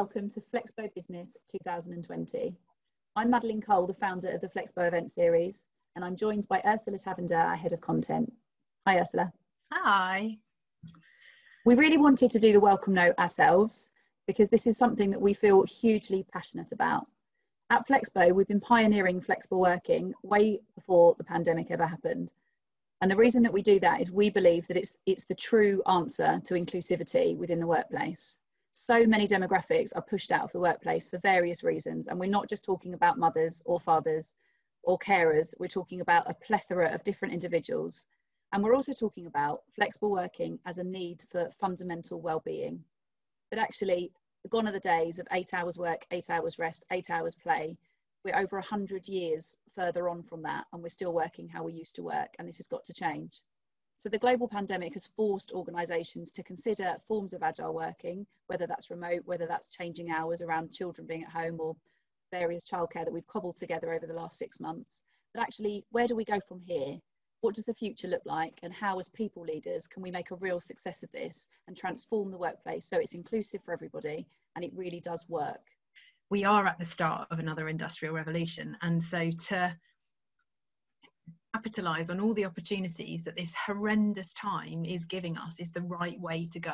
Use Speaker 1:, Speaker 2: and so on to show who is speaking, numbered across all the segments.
Speaker 1: welcome to Flexpo Business 2020. I'm Madeline Cole, the founder of the Flexpo event series, and I'm joined by Ursula Tavender, our head of content. Hi, Ursula.
Speaker 2: Hi.
Speaker 1: We really wanted to do the welcome note ourselves because this is something that we feel hugely passionate about. At Flexpo, we've been pioneering flexible working way before the pandemic ever happened. And the reason that we do that is we believe that it's the true answer to inclusivity within the workplace. So many demographics are pushed out of the workplace for various reasons. And we're not just talking about mothers or fathers or carers, we're talking about a plethora of different individuals. And we're also talking about flexible working as a need for fundamental well-being. But actually, gone are the days of 8 hours work, 8 hours rest, 8 hours play. We're over 100 years further on from that, and we're still working how we used to work, and this has got to change. So the global pandemic has forced organisations to consider forms of agile working, whether that's remote, whether that's changing hours around children being at home, or various childcare that we've cobbled together over the last 6 months. But actually, where do we go from here? What does the future look like? And how, as people leaders, can we make a real success of this and transform the workplace so it's inclusive for everybody and it really does work?
Speaker 2: We are at the start of another industrial revolution, and so to capitalise on all the opportunities that this horrendous time is giving us is the right way to go.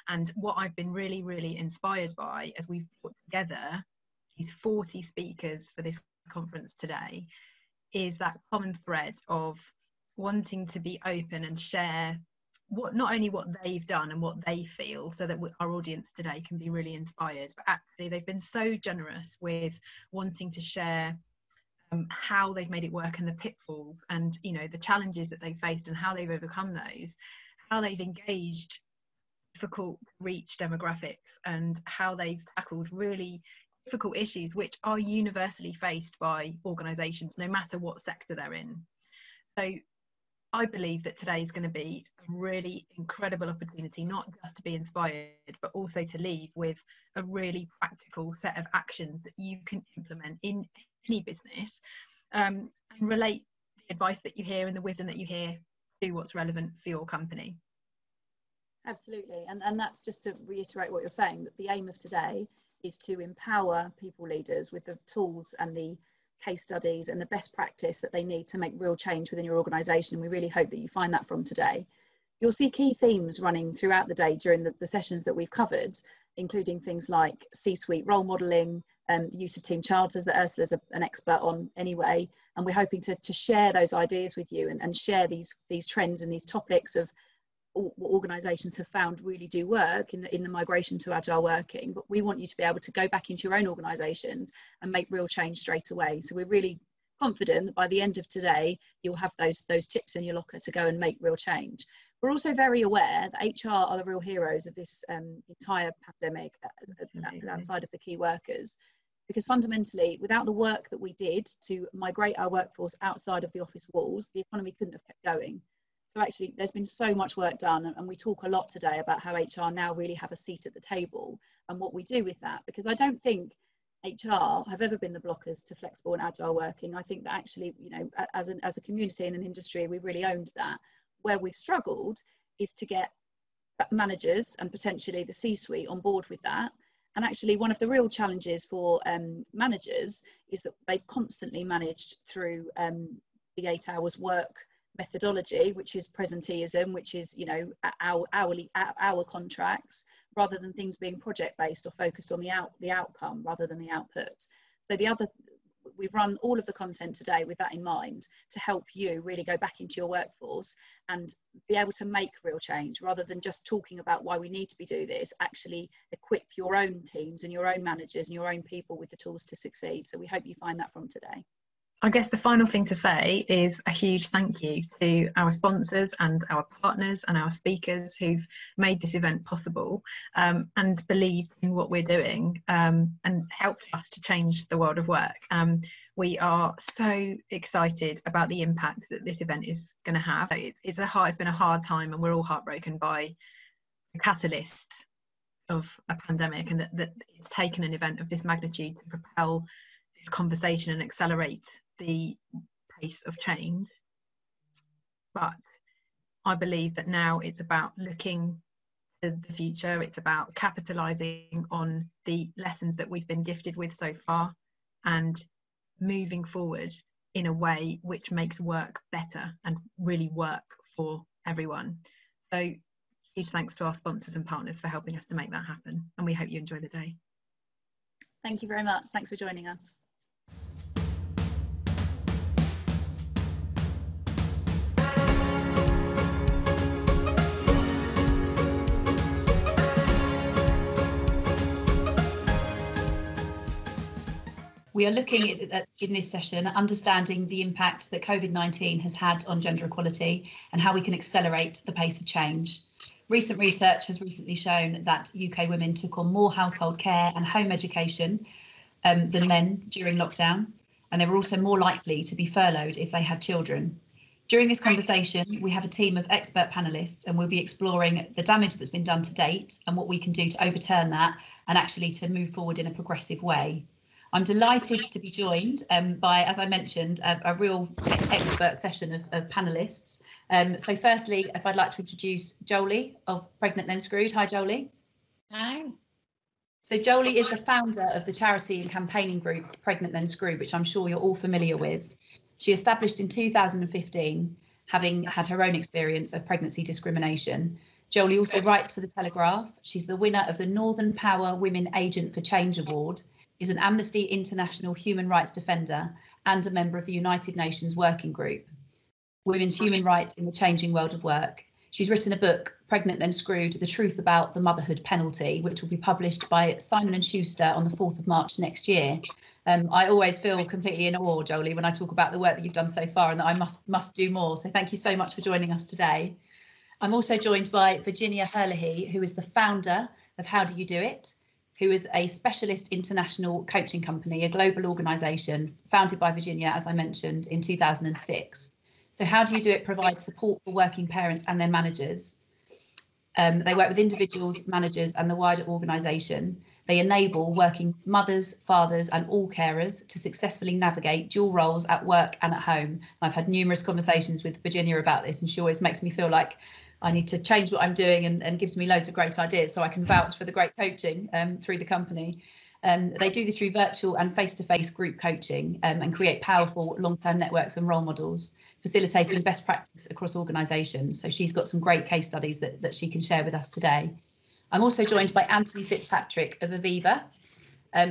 Speaker 2: And what I've been really, really inspired by as we've put together these 40 speakers for this conference today is that common thread of wanting to be open and share not only what they've done and what they feel, so that our audience today can be really inspired, but actually they've been so generous with wanting to share how they've made it work and the pitfalls and, you know, the challenges that they've faced and how they've overcome those, how they've engaged difficult reach demographics, and how they've tackled really difficult issues which are universally faced by organisations, no matter what sector they're in. So I believe that today is going to be a really incredible opportunity, not just to be inspired, but also to leave with a really practical set of actions that you can implement in any business, and relate the advice that you hear and the wisdom that you hear to what's relevant for your company.
Speaker 1: Absolutely. And that's just to reiterate what you're saying, that the aim of today is to empower people leaders with the tools and the case studies and the best practice that they need to make real change within your organisation. And we really hope that you find that from today. You'll see key themes running throughout the day during the sessions that we've covered, including things like C-suite role modelling, the use of team charters that Ursula's an expert on anyway. And we're hoping to share those ideas with you and share these trends and these topics of what organisations have found really do work in the migration to agile working. But we want you to be able to go back into your own organisations and make real change straight away. So we're really confident that by the end of today, you'll have those tips in your locker to go and make real change. We're also very aware that HR are the real heroes of this entire pandemic, outside of the key workers, because fundamentally, without the work that we did to migrate our workforce outside of the office walls, the economy couldn't have kept going. So actually, there's been so much work done, and we talk a lot today about how HR now really have a seat at the table and what we do with that, because I don't think HR have ever been the blockers to flexible and agile working. I think that actually, you know, as a community and an industry, we've really owned that. Where we've struggled is to get managers and potentially the C-suite on board with that. And actually, one of the real challenges for managers is that they've constantly managed through the 8 hours work methodology, which is presenteeism, which is, you know, hour contracts, rather than things being project based or focused on the outcome rather than the output. So we've run all of the content today with that in mind, to help you really go back into your workforce and be able to make real change, rather than just talking about why we need to be doing this. Actually equip your own teams and your own managers and your own people with the tools to succeed. So we hope you find that from today.
Speaker 2: I guess the final thing to say is a huge thank you to our sponsors and our partners and our speakers who've made this event possible, and believed in what we're doing, and helped us to change the world of work. We are so excited about the impact that this event is going to have. It's been a hard time, and we're all heartbroken by the catalyst of a pandemic, and that it's taken an event of this magnitude to propel this conversation and accelerate the pace of change. But I believe that now it's about looking the future. It's about capitalising on the lessons that we've been gifted with so far and moving forward in a way which makes work better and really work for everyone. So huge thanks to our sponsors and partners for helping us to make that happen, and we hope you enjoy the day.
Speaker 1: Thank you very much. Thanks for joining us. We are looking at, in this session, at understanding the impact that COVID-19 has had on gender equality and how we can accelerate the pace of change. Recent research has recently shown that UK women took on more household care and home education than men during lockdown, and they were also more likely to be furloughed if they had children. During this conversation, we have a team of expert panellists, and we'll be exploring the damage that's been done to date and what we can do to overturn that and actually to move forward in a progressive way. I'm delighted to be joined by, as I mentioned, a real expert session of panellists. So firstly, if I'd like to introduce Jolie of Pregnant Then Screwed. Hi, Jolie.
Speaker 3: Hi.
Speaker 1: So Jolie is the founder of the charity and campaigning group Pregnant Then Screwed, which I'm sure you're all familiar with. She established in 2015, having had her own experience of pregnancy discrimination. Jolie also writes for The Telegraph. She's the winner of the Northern Power Women Agent for Change Award, is an Amnesty International human rights defender and a member of the United Nations Working Group, Women's Human Rights in the Changing World of Work. She's written a book, Pregnant Then Screwed, The Truth About the Motherhood Penalty, which will be published by Simon & Schuster on the 4th of March next year. I always feel completely in awe, Jolie, when I talk about the work that you've done so far and that I must do more. So thank you so much for joining us today. I'm also joined by Virginia Herlihy, who is the founder of How Do You Do It?, who is a specialist international coaching company, a global organisation founded by Virginia, as I mentioned, in 2006. So How Do You Do It provides support for working parents and their managers. They work with individuals, managers and the wider organisation. They enable working mothers, fathers and all carers to successfully navigate dual roles at work and at home. I've had numerous conversations with Virginia about this, and she always makes me feel like I need to change what I'm doing and gives me loads of great ideas, so I can vouch for the great coaching through the company. They do this through virtual and face-to-face group coaching and create powerful long-term networks and role models, facilitating best practice across organisations. So she's got some great case studies that she can share with us today. I'm also joined by Anthony Fitzpatrick of Aviva.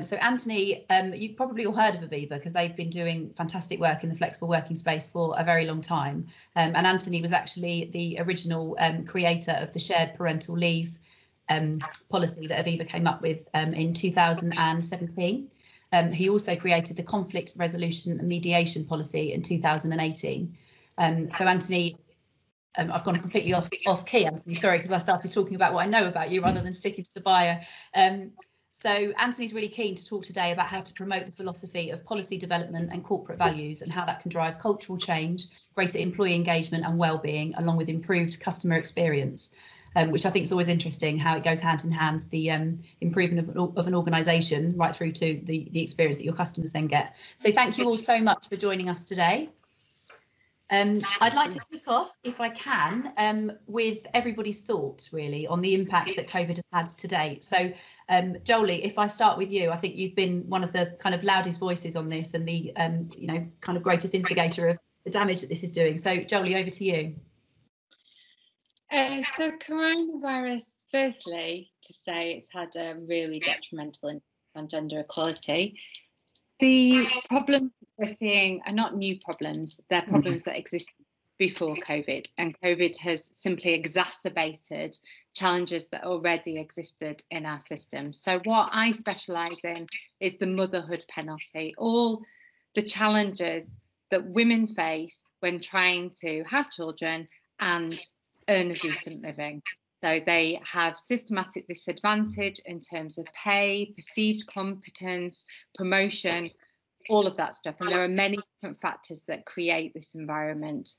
Speaker 1: So Anthony, you've probably all heard of Aviva because they've been doing fantastic work in the flexible working space for a very long time. And Anthony was actually the original creator of the shared parental leave policy that Aviva came up with in 2017. He also created the conflict resolution and mediation policy in 2018. So Anthony, I've gone completely off key, Anthony, sorry, because I started talking about what I know about you rather than sticking to the bio. So Anthony's really keen to talk today about how to promote the philosophy of policy development and corporate values and how that can drive cultural change, greater employee engagement and well-being, along with improved customer experience, which I think is always interesting, how it goes hand in hand, the improvement of an organisation right through to the experience that your customers then get. So thank you all so much for joining us today. I'd like to kick off, if I can, with everybody's thoughts really on the impact that COVID has had to date. So Jolie, if I start with you, I think you've been one of the kind of loudest voices on this and the kind of greatest instigator of the damage that this is doing. So Jolie, over to you.
Speaker 3: So coronavirus, firstly, to say it's had a really detrimental impact on gender equality. The problems we're seeing are not new problems, they're problems that existed before COVID, and COVID has simply exacerbated challenges that already existed in our system. So what I specialise in is the motherhood penalty, all the challenges that women face when trying to have children and earn a decent living. So they have systematic disadvantage in terms of pay, perceived competence, promotion, all of that stuff. And there are many different factors that create this environment.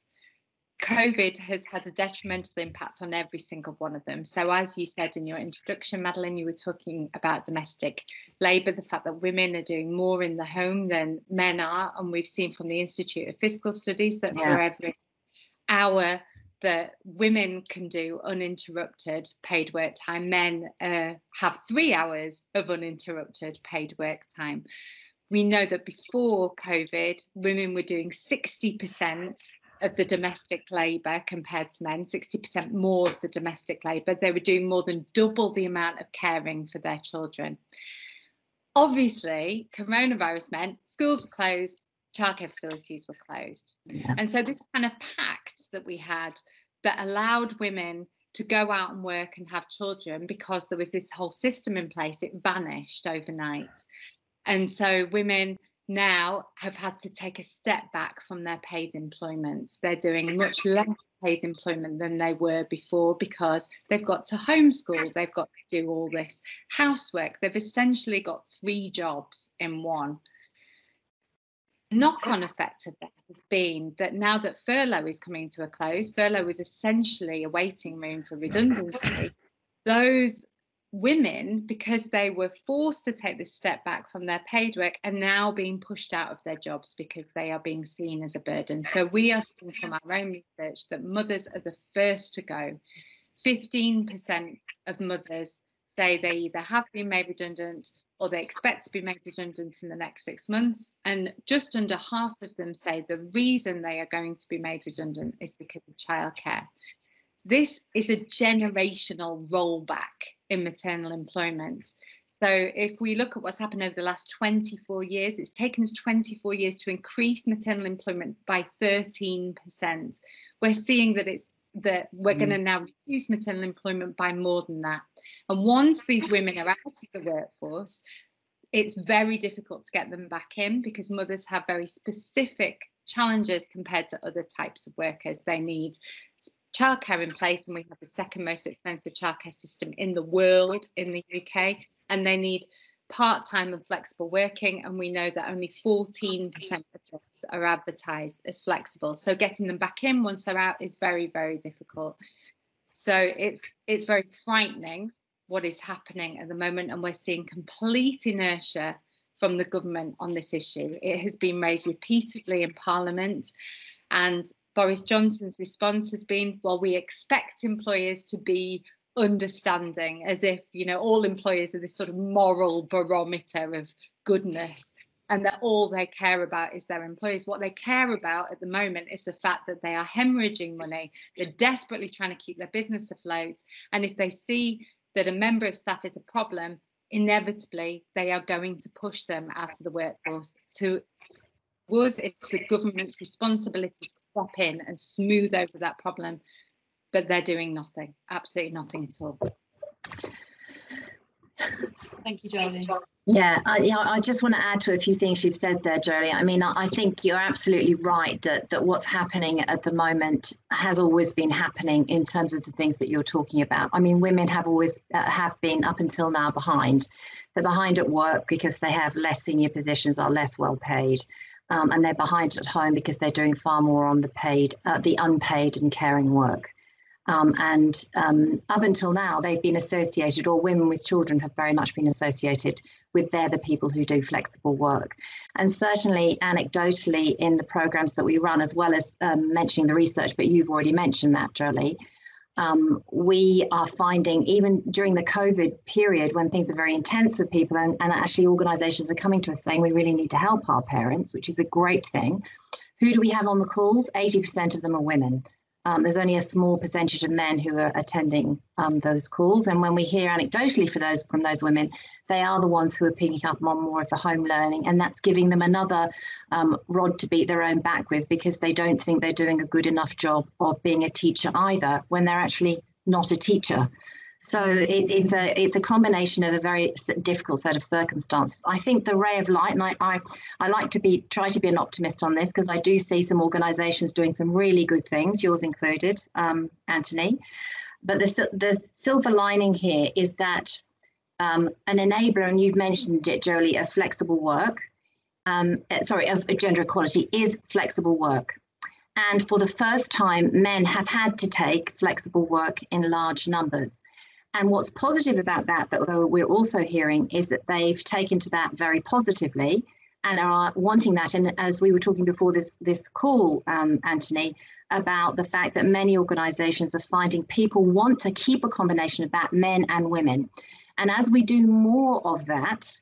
Speaker 3: COVID has had a detrimental impact on every single one of them. So as you said in your introduction, Madeline, you were talking about domestic labour, the fact that women are doing more in the home than men are. And we've seen from the Institute of Fiscal Studies that for every hour that women can do uninterrupted paid work time. Men have 3 hours of uninterrupted paid work time. We know that before COVID, women were doing 60% of the domestic labour compared to men, 60% more of the domestic labour. They were doing more than double the amount of caring for their children. Obviously, coronavirus meant schools were closed, childcare facilities were closed. Yeah. And so this kind of pact that we had that allowed women to go out and work and have children, because there was this whole system in place, it vanished overnight. And so women now have had to take a step back from their paid employment. They're doing much less paid employment than they were before, because they've got to homeschool, they've got to do all this housework. They've essentially got 3 jobs in one. Knock-on effect of that has been that now that furlough is coming to a close, furlough was essentially a waiting room for redundancy. Those women, because they were forced to take this step back from their paid work, are now being pushed out of their jobs because they are being seen as a burden. So we are seeing from our own research that mothers are the first to go. 15% of mothers say they either have been made redundant or they expect to be made redundant in the next 6 months. And just under half of them say the reason they are going to be made redundant is because of childcare. This is a generational rollback in maternal employment. So if we look at what's happened over the last 24 years, it's taken us 24 years to increase maternal employment by 13%. We're seeing that we're going to now reduce maternal employment by more than that. And once these women are out of the workforce, it's very difficult to get them back in, because mothers have very specific challenges compared to other types of workers. They need childcare in place, and we have the second most expensive childcare system in the world in the UK, and they need part-time and flexible working, and we know that only 14% of jobs are advertised as flexible. So getting them back in once they're out is very, very difficult. So it's very frightening what is happening at the moment, and we're seeing complete inertia from the government on this issue. It has been raised repeatedly in Parliament, and Boris Johnson's response has been, well, we expect employers to be understanding, as if, you know, all employers are this sort of moral barometer of goodness, and that all they care about is their employees. What they care about at the moment is the fact that they are hemorrhaging money. They're desperately trying to keep their business afloat. And if they see that a member of staff is a problem, inevitably they are going to push them out of the workforce. It's the government's responsibility to step in and smooth over that problem, but they're doing nothing, absolutely nothing at all.
Speaker 1: Thank you, Jolie.
Speaker 4: Yeah, I just want to add to a few things you've said there, Jolie. I mean, I think you're absolutely right that what's happening at the moment has always been happening in terms of the things that you're talking about. I mean, women have always have been up until now behind. They're behind at work because they have less senior positions, are less well paid. And they're behind at home because they're doing far more on the unpaid and caring work. And up until now, they've been associated, or women with children have very much been associated with they're the people who do flexible work. And certainly anecdotally in the programs that we run, as well as mentioning the research, but you've already mentioned that, Jolie, we are finding even during the COVID period when things are very intense for people, and actually organisations are coming to us saying we really need to help our parents, which is a great thing. Who do we have on the calls? 80% of them are women. There's only a small percentage of men who are attending those calls. And when we hear anecdotally from those women, they are the ones who are picking up on more of the home learning. And that's giving them another rod to beat their own back with, because they don't think they're doing a good enough job of being a teacher either, when they're actually not a teacher. So it's a combination of a very difficult set of circumstances. I think the ray of light, and I like to try to be an optimist on this, because I do see some organisations doing some really good things, yours included, Anthony. But the silver lining here is that an enabler, and you've mentioned it, Jolie, of flexible work, of gender equality, is flexible work. And for the first time, men have had to take flexible work in large numbers. And what's positive about that, though we're also hearing, is that they've taken to that very positively, and are wanting that. And as we were talking before this call, Anthony, about the fact that many organisations are finding people want to keep a combination of that, men and women. And as we do more of that,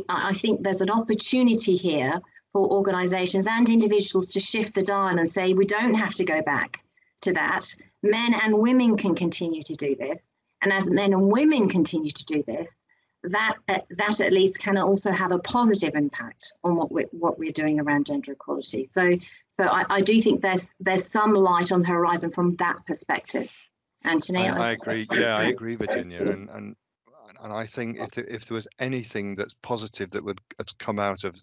Speaker 4: I think there's an opportunity here for organisations and individuals to shift the dial and say, we don't have to go back to that. Men and women can continue to do this. And as men and women continue to do this, that at least can also have a positive impact on what we're doing around gender equality. So I do think there's some light on the horizon from that perspective. Anthony?
Speaker 5: I agree. Yeah, I agree, Virginia. And I think if there was anything that's positive that would have come out of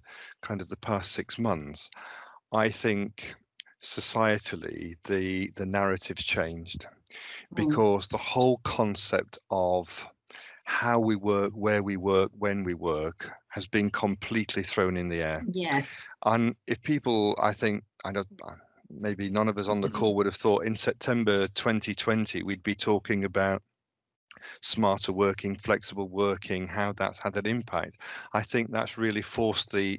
Speaker 5: kind of the past 6 months, I think societally the narrative's changed, because the whole concept of how we work, where we work, when we work has been completely thrown in the air.
Speaker 4: Yes.
Speaker 5: And if people, I think, I don't, maybe none of us on the call would have thought in September 2020 we'd be talking about smarter working, flexible working, how that's had an impact. I think that's really forced the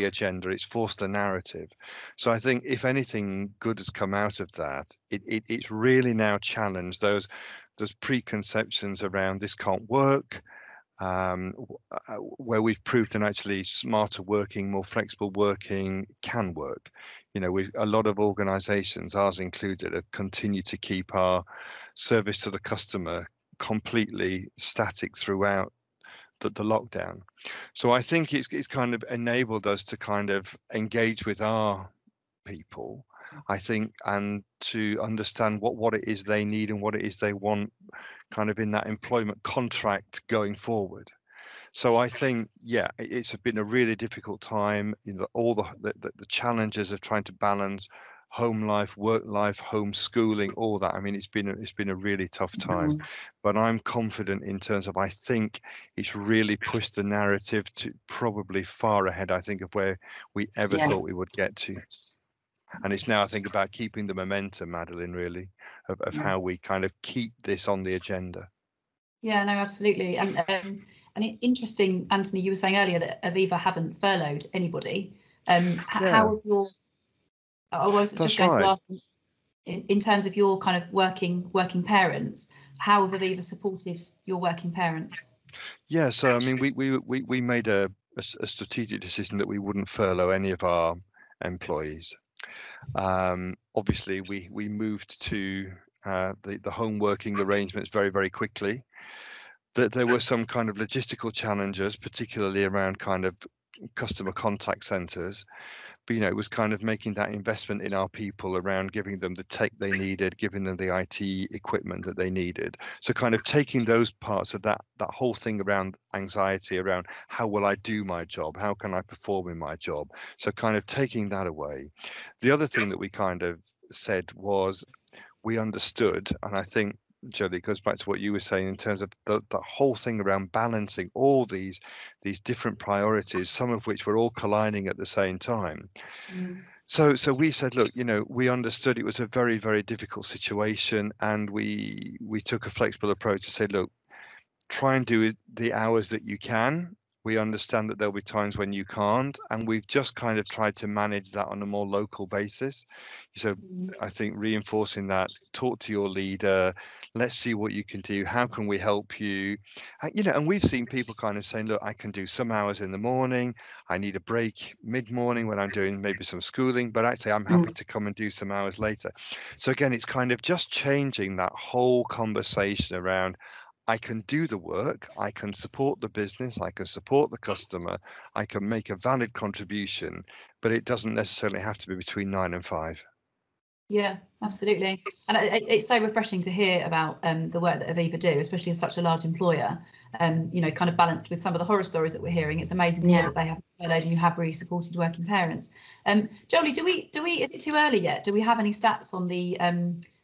Speaker 5: agenda, it's forced the narrative. So I think if anything good has come out of that, it's really now challenged those preconceptions around this can't work, where we've proved that actually smarter working, more flexible working can work. You know, a lot of organisations, ours included, have continued to keep our service to the customer completely static throughout the lockdown. So I think it's kind of enabled us to kind of engage with our people, I think, and to understand what it is they need and what it is they want kind of in that employment contract going forward. So I think, yeah, it's been a really difficult time. You know, all the challenges of trying to balance home life, work life, homeschooling, all that. I mean, it's been a really tough time, but I'm confident in terms of, I think it's really pushed the narrative to probably far ahead, I think, of where we ever thought we would get to. And it's now, I think, about keeping the momentum, Madeline, really, of how we kind of keep this on the agenda.
Speaker 1: Yeah, no, absolutely. And interesting, Anthony, you were saying earlier that Aviva haven't furloughed anybody. How have your, I was just going to ask, in terms of your kind of working parents, how have Aviva supported your working parents?
Speaker 5: Yeah, so I mean, we made a strategic decision that we wouldn't furlough any of our employees. Obviously, we moved to the home working arrangements very, very quickly. That there were some kind of logistical challenges, particularly around kind of customer contact centres. But, you know, it was kind of making that investment in our people around giving them the tech they needed, giving them the IT equipment that they needed. So kind of taking those parts of that whole thing around anxiety, around how will I do my job? How can I perform in my job? So kind of taking that away. The other thing that we kind of said was we understood, and I think, Jodie, goes back to what you were saying in terms of the whole thing around balancing all these different priorities, some of which were all colliding at the same time. So we said, look, you know, we understood it was a very, very difficult situation, and we took a flexible approach to say, look, try and do the hours that you can. We understand that there'll be times when you can't, and we've just kind of tried to manage that on a more local basis. So I think reinforcing that, talk to your leader, let's see what you can do, how can we help you? You know, and we've seen people kind of saying, look, I can do some hours in the morning, I need a break mid-morning when I'm doing maybe some schooling, but actually I'm happy to come and do some hours later. So again, it's kind of just changing that whole conversation around, I can do the work, I can support the business, I can support the customer, I can make a valid contribution, but it doesn't necessarily have to be between 9 and 5.
Speaker 1: Yeah, absolutely. And it's so refreshing to hear about the work that Aviva do, especially as such a large employer, you know, kind of balanced with some of the horror stories that we're hearing. It's amazing to hear that they have furloughed and you have really supported working parents. Jolie, do we, is it too early yet? Do we have any stats on the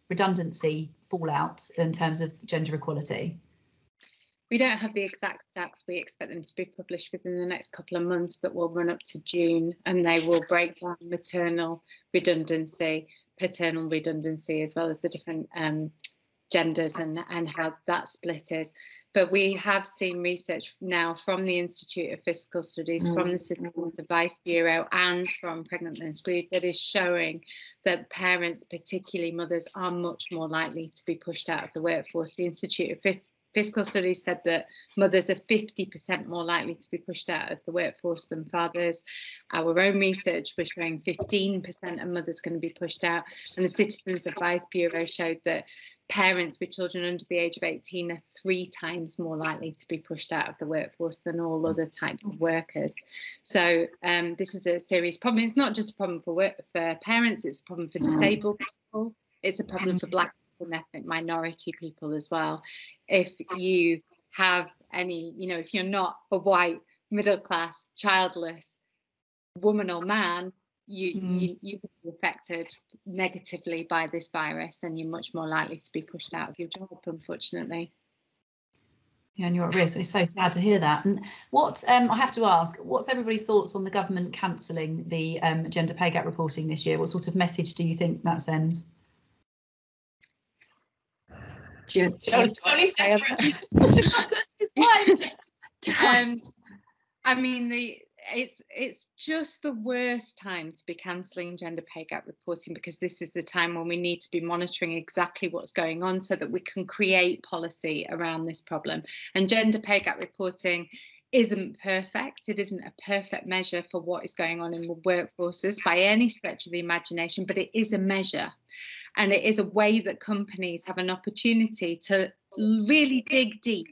Speaker 1: redundancy fallout in terms of gender equality?
Speaker 3: We don't have the exact stats. We expect them to be published within the next couple of months that will run up to June, and they will break down maternal redundancy, paternal redundancy, as well as the different genders and how that split is. But we have seen research now from the Institute of Fiscal Studies, from the Systems Advice Bureau, and from Pregnant and Screwed that is showing that parents, particularly mothers, are much more likely to be pushed out of the workforce. The Institute of Fiscal Studies said that mothers are 50% more likely to be pushed out of the workforce than fathers. Our own research was showing 15% of mothers going to be pushed out, and the Citizens Advice Bureau showed that parents with children under the age of 18 are 3 times more likely to be pushed out of the workforce than all other types of workers. So this is a serious problem. It's not just a problem for parents, it's a problem for disabled people, it's a problem for Black and ethnic minority people as well. If you have any, you know, if you're not a white, middle class, childless woman or man, you can be affected negatively by this virus, and you're much more likely to be pushed out of your job, unfortunately.
Speaker 1: Yeah, and you're at risk. It's so sad to hear that. And what I have to ask, what's everybody's thoughts on the government cancelling the gender pay gap reporting this year? What sort of message do you think that sends?
Speaker 3: Johnny's desperate. I mean, it's just the worst time to be cancelling gender pay gap reporting, because this is the time when we need to be monitoring exactly what's going on so that we can create policy around this problem. And gender pay gap reporting isn't perfect. It isn't a perfect measure for what is going on in the workforces by any stretch of the imagination, but it is a measure. And it is a way that companies have an opportunity to really dig deep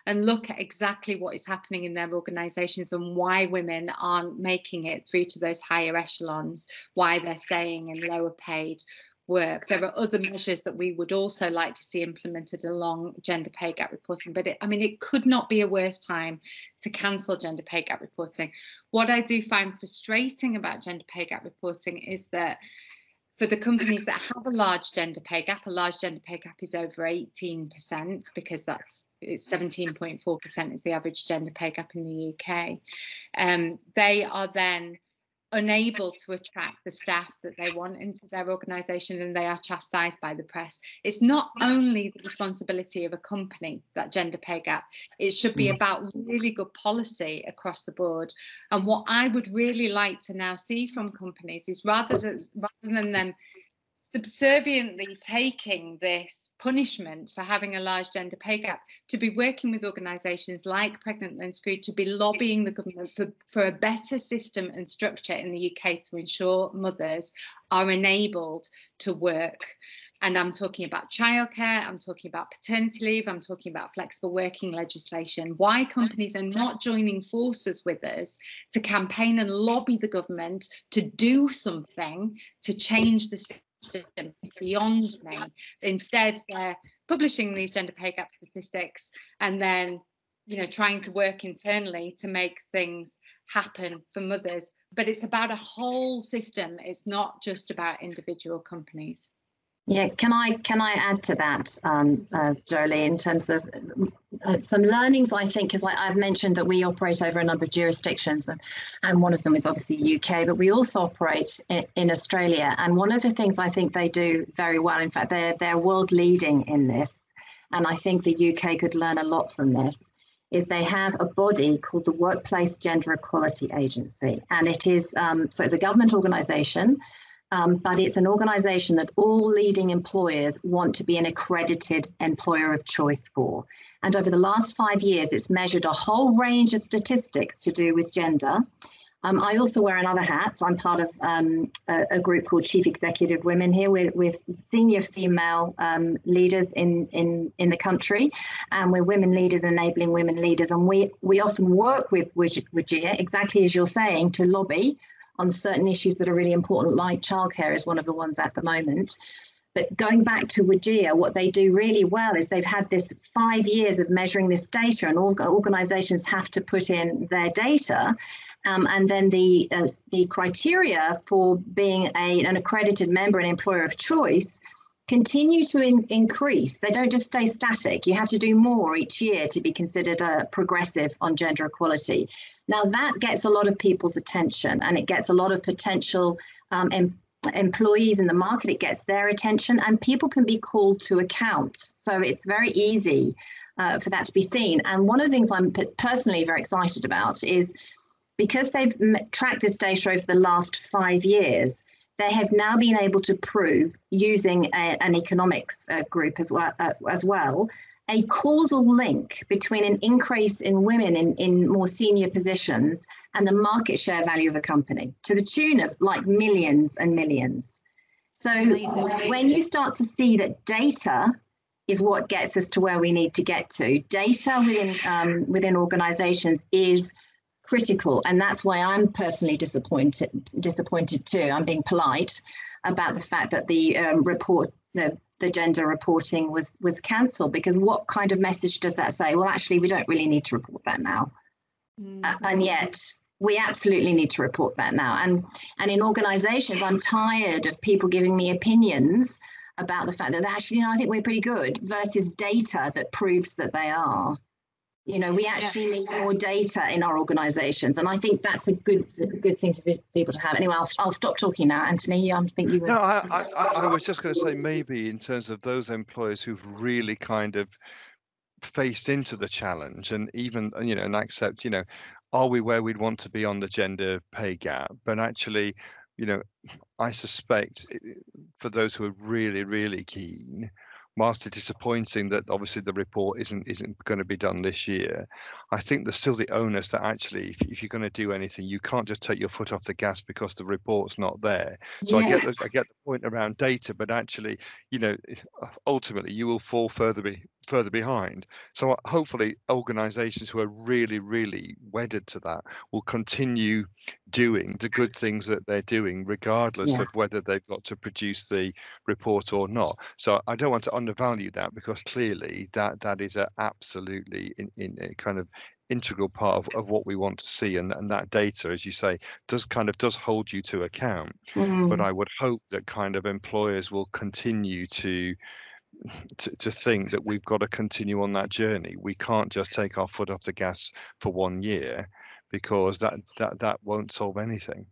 Speaker 3: and look at exactly what is happening in their organisations and why women aren't making it through to those higher echelons, why they're staying in lower paid work. There are other measures that we would also like to see implemented along gender pay gap reporting, but it could not be a worse time to cancel gender pay gap reporting. What I do find frustrating about gender pay gap reporting is that for the companies that have a large gender pay gap is over 18%, because it's 17.4% is the average gender pay gap in the UK. They are then unable to attract the staff that they want into their organisation, and they are chastised by the press. It's not only the responsibility of a company, that gender pay gap, it should be about really good policy across the board. And what I would really like to now see from companies is rather than them subserviently taking this punishment for having a large gender pay gap, to be working with organisations like Pregnant and Screwed to be lobbying the government for a better system and structure in the UK to ensure mothers are enabled to work. And I'm talking about childcare, I'm talking about paternity leave, I'm talking about flexible working legislation. Why companies are not joining forces with us to campaign and lobby the government to do something to change the system is beyond me. Instead, they're publishing these gender pay gap statistics and then, you know, trying to work internally to make things happen for mothers. But it's about a whole system. It's not just about individual companies.
Speaker 4: Yeah, can I add to that, Jolie, in terms of some learnings, I think, because I've mentioned that we operate over a number of jurisdictions, and one of them is obviously UK, but we also operate in Australia. And one of the things I think they do very well, in fact, they're world leading in this, and I think the UK could learn a lot from this, is they have a body called the Workplace Gender Equality Agency. And it is, so it's a government organisation, but it's an organisation that all leading employers want to be an accredited employer of choice for. And over the last 5 years, it's measured a whole range of statistics to do with gender. I also wear another hat, so I'm part of a group called Chief Executive Women here with senior female leaders in the country, and we're women leaders enabling women leaders. And we often work with WGEA, exactly as you're saying, to lobby on certain issues that are really important, like childcare is one of the ones at the moment. But going back to WGEA, what they do really well is they've had this 5 years of measuring this data, and all organisations have to put in their data. And then the criteria for being an accredited member and employer of choice continue to increase. They don't just stay static. You have to do more each year to be considered progressive on gender equality. Now that gets a lot of people's attention, and it gets a lot of potential employees in the market, it gets their attention, and people can be called to account. So it's very easy for that to be seen. And one of the things I'm personally very excited about is because they've tracked this data over the last 5 years, they have now been able to prove, using an economics group as well, a causal link between an increase in women in more senior positions and the market share value of a company, to the tune of like millions and millions. So when you start to see that data is what gets us to where we need to get to, data within organizations is critical, and that's why I'm personally disappointed too. I'm being polite about the fact that the report, the gender reporting was cancelled, because what kind of message does that say? Well, actually, we don't really need to report that now. And yet we absolutely need to report that now. And in organizations, I'm tired of people giving me opinions about the fact that actually, I think we're pretty good, versus data that proves that they are. We actually need more data in our organisations, and I think that's a good thing to be able to have. Anyway, I'll stop talking now, Anthony. I think you were.
Speaker 5: No, I was just going to say, maybe in terms of those employers who've really kind of faced into the challenge, and even and accept, are we where we'd want to be on the gender pay gap? But actually, I suspect for those who are really, really keen, whilst it's disappointing that obviously the report isn't going to be done this year, I think there's still the onus that actually, if you're going to do anything, you can't just take your foot off the gas because the report's not there. So I get the point around data, but actually, ultimately you will fall further behind. So hopefully organisations who are really, really wedded to that will continue doing the good things that they're doing, regardless of whether they've got to produce the report or not. So I don't want to undervalue that, because clearly that is a absolutely in a kind of integral part of what we want to see, and that data, as you say, does hold you to account. But I would hope that kind of employers will continue to think that we've got to continue on that journey. We can't just take our foot off the gas for 1 year, because that won't solve anything.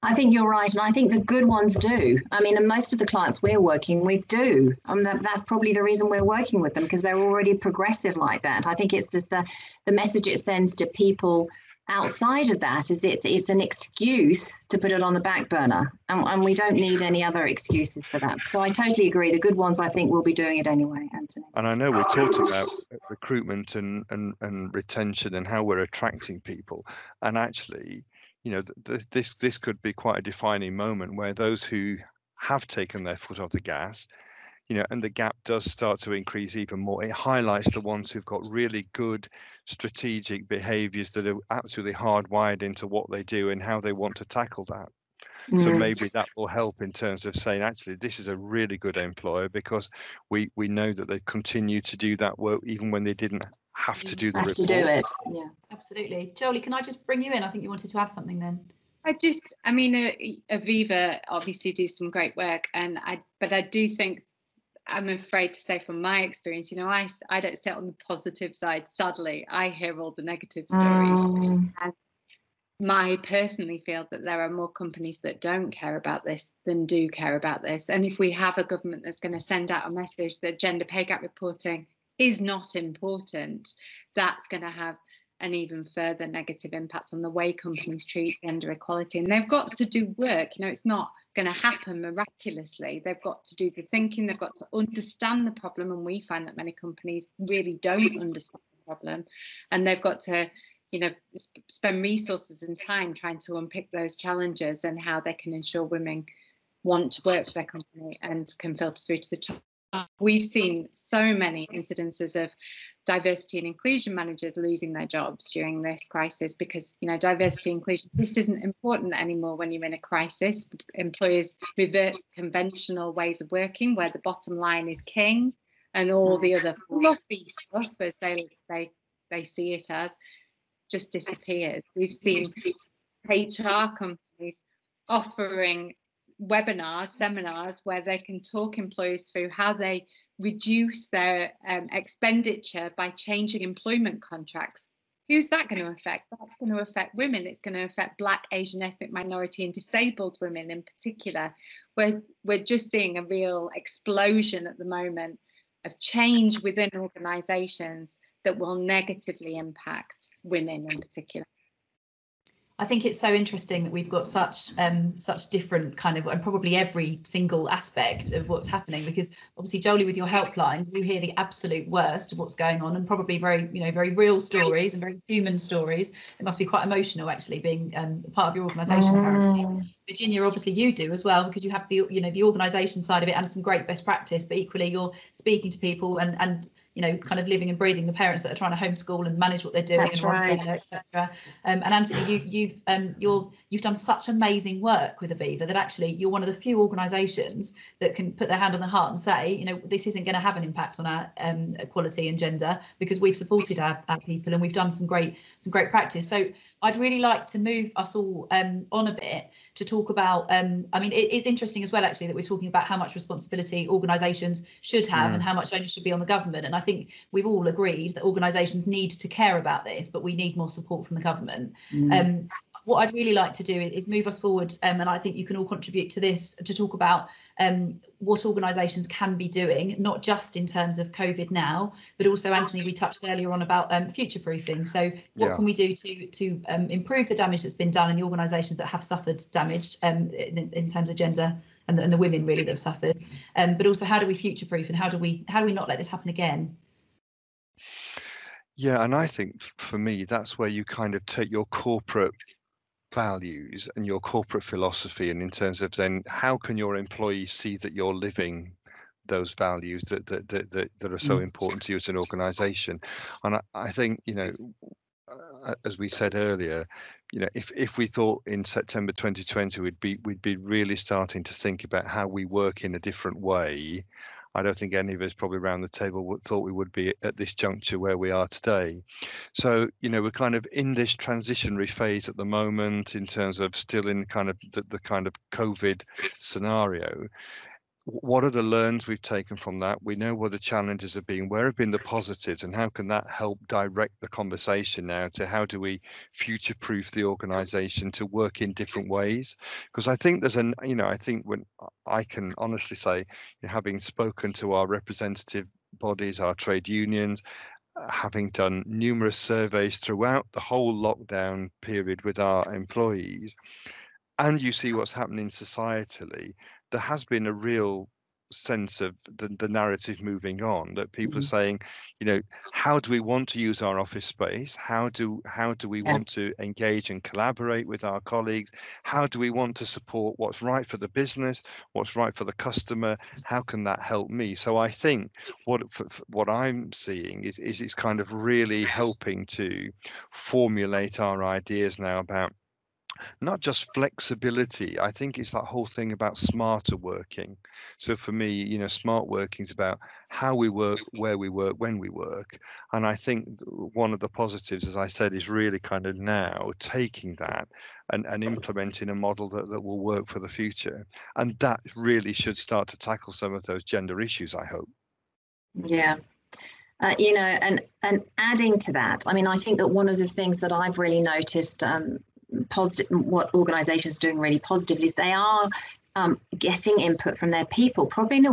Speaker 4: I think you're right, and I think the good ones do. I mean, and most of the clients we're working with do. That's probably the reason we're working with them, because they're already progressive like that. I think it's just the message it sends to people outside of that is it's an excuse to put it on the back burner, and we don't need any other excuses for that. So I totally agree. The good ones, I think, will be doing it anyway, Anthony.
Speaker 5: And I know we talked about recruitment and retention and how we're attracting people, and actually, this could be quite a defining moment where those who have taken their foot off the gas, and the gap does start to increase even more. It highlights the ones who've got really good strategic behaviours that are absolutely hardwired into what they do and how they want to tackle that. So maybe that will help in terms of saying, actually, this is a really good employer, because we know that they continue to do that work even when they didn't have to do the report.
Speaker 4: To do it. Yeah,
Speaker 1: absolutely. Jolie, can I just bring you in? I think you wanted to add something then.
Speaker 3: Aviva obviously do some great work, but I do think, I'm afraid to say from my experience, I don't sit on the positive side. Sadly, I hear all the negative stories. And I personally feel that there are more companies that don't care about this than do care about this. And if we have a government that's going to send out a message that gender pay gap reporting is not important, that's going to have an even further negative impact on the way companies treat gender equality. And they've got to do work. It's not going to happen miraculously. They've got to do the thinking, they've got to understand the problem, and we find that many companies really don't understand the problem, and they've got to spend resources and time trying to unpick those challenges and how they can ensure women want to work for their company and can filter through to the top. We've seen so many incidences of diversity and inclusion managers losing their jobs during this crisis, because diversity and inclusion just isn't important anymore when you're in a crisis. Employers revert to conventional ways of working where the bottom line is king, and all the other fluffy stuff, as they see it as, just disappears. We've seen HR companies offering webinars, seminars, where they can talk employers through how they reduce their expenditure by changing employment contracts. who's that going to affect? That's going to affect women. It's going to affect Black, Asian, ethnic minority and disabled women in particular. We're just seeing a real explosion at the moment of change within organisations that will negatively impact women in particular.
Speaker 1: I think it's so interesting that we've got such different kind of, and probably every single aspect of what's happening, because obviously, Jolie, with your helpline, you hear the absolute worst of what's going on, and probably very real stories and very human stories. It must be quite emotional actually being part of your organisation, apparently. Virginia, obviously you do as well, because you have the the organisation side of it and some great best practice, but equally you're speaking to people and kind of living and breathing the parents that are trying to homeschool and manage what they're doing.
Speaker 4: That's
Speaker 1: and
Speaker 4: right.
Speaker 1: etc. And Anthony, you've done such amazing work with Aviva that actually you're one of the few organisations that can put their hand on the heart and say, this isn't going to have an impact on our equality and gender, because we've supported our people and we've done some great practice. So I'd really like to move us all on a bit to talk about, it's interesting as well, actually, that we're talking about how much responsibility organisations should have and how much onus should be on the government. And I think we've all agreed that organisations need to care about this, but we need more support from the government. What I'd really like to do is move us forward, and I think you can all contribute to this, to talk about what organisations can be doing, not just in terms of COVID now, but also, Anthony, we touched earlier on about future proofing. So what can we do to improve the damage that's been done in the organisations that have suffered damage in terms of gender and the women really that have suffered, but also how do we future proof, and how do we not let this happen again?
Speaker 5: Yeah, and I think for me, that's where you kind of take your corporate values and your corporate philosophy, and in terms of then how can your employees see that you're living those values that are so important to you as an organization. And I think, as we said earlier, if we thought in September 2020 we'd be really starting to think about how we work in a different way, I don't think any of us probably around the table thought we would be at this juncture where we are today. So, we're kind of in this transitionary phase at the moment in terms of still in kind of the kind of COVID scenario. What are the learns we've taken from that? We know what the challenges have been. Where have been the positives, and how can that help direct the conversation now to how do we future-proof the organisation to work in different ways? Because I think I think when I can honestly say, having spoken to our representative bodies, our trade unions, having done numerous surveys throughout the whole lockdown period with our employees, and you see what's happening societally, there has been a real sense of the narrative moving on, that people are saying, how do we want to use our office space? How do we want to engage and collaborate with our colleagues? How do we want to support what's right for the business, what's right for the customer? How can that help me? So I think what I'm seeing is it's kind of really helping to formulate our ideas now about not just flexibility. I think it's that whole thing about smarter working. So for me, smart working is about how we work, where we work, when we work. And I think one of the positives, as I said, is really kind of now taking that and implementing a model that will work for the future. And that really should start to tackle some of those gender issues, I hope.
Speaker 4: Yeah. And adding to that, I think that one of the things that I've really noticed positive, what organizations are doing really positively, is they are getting input from their people, probably in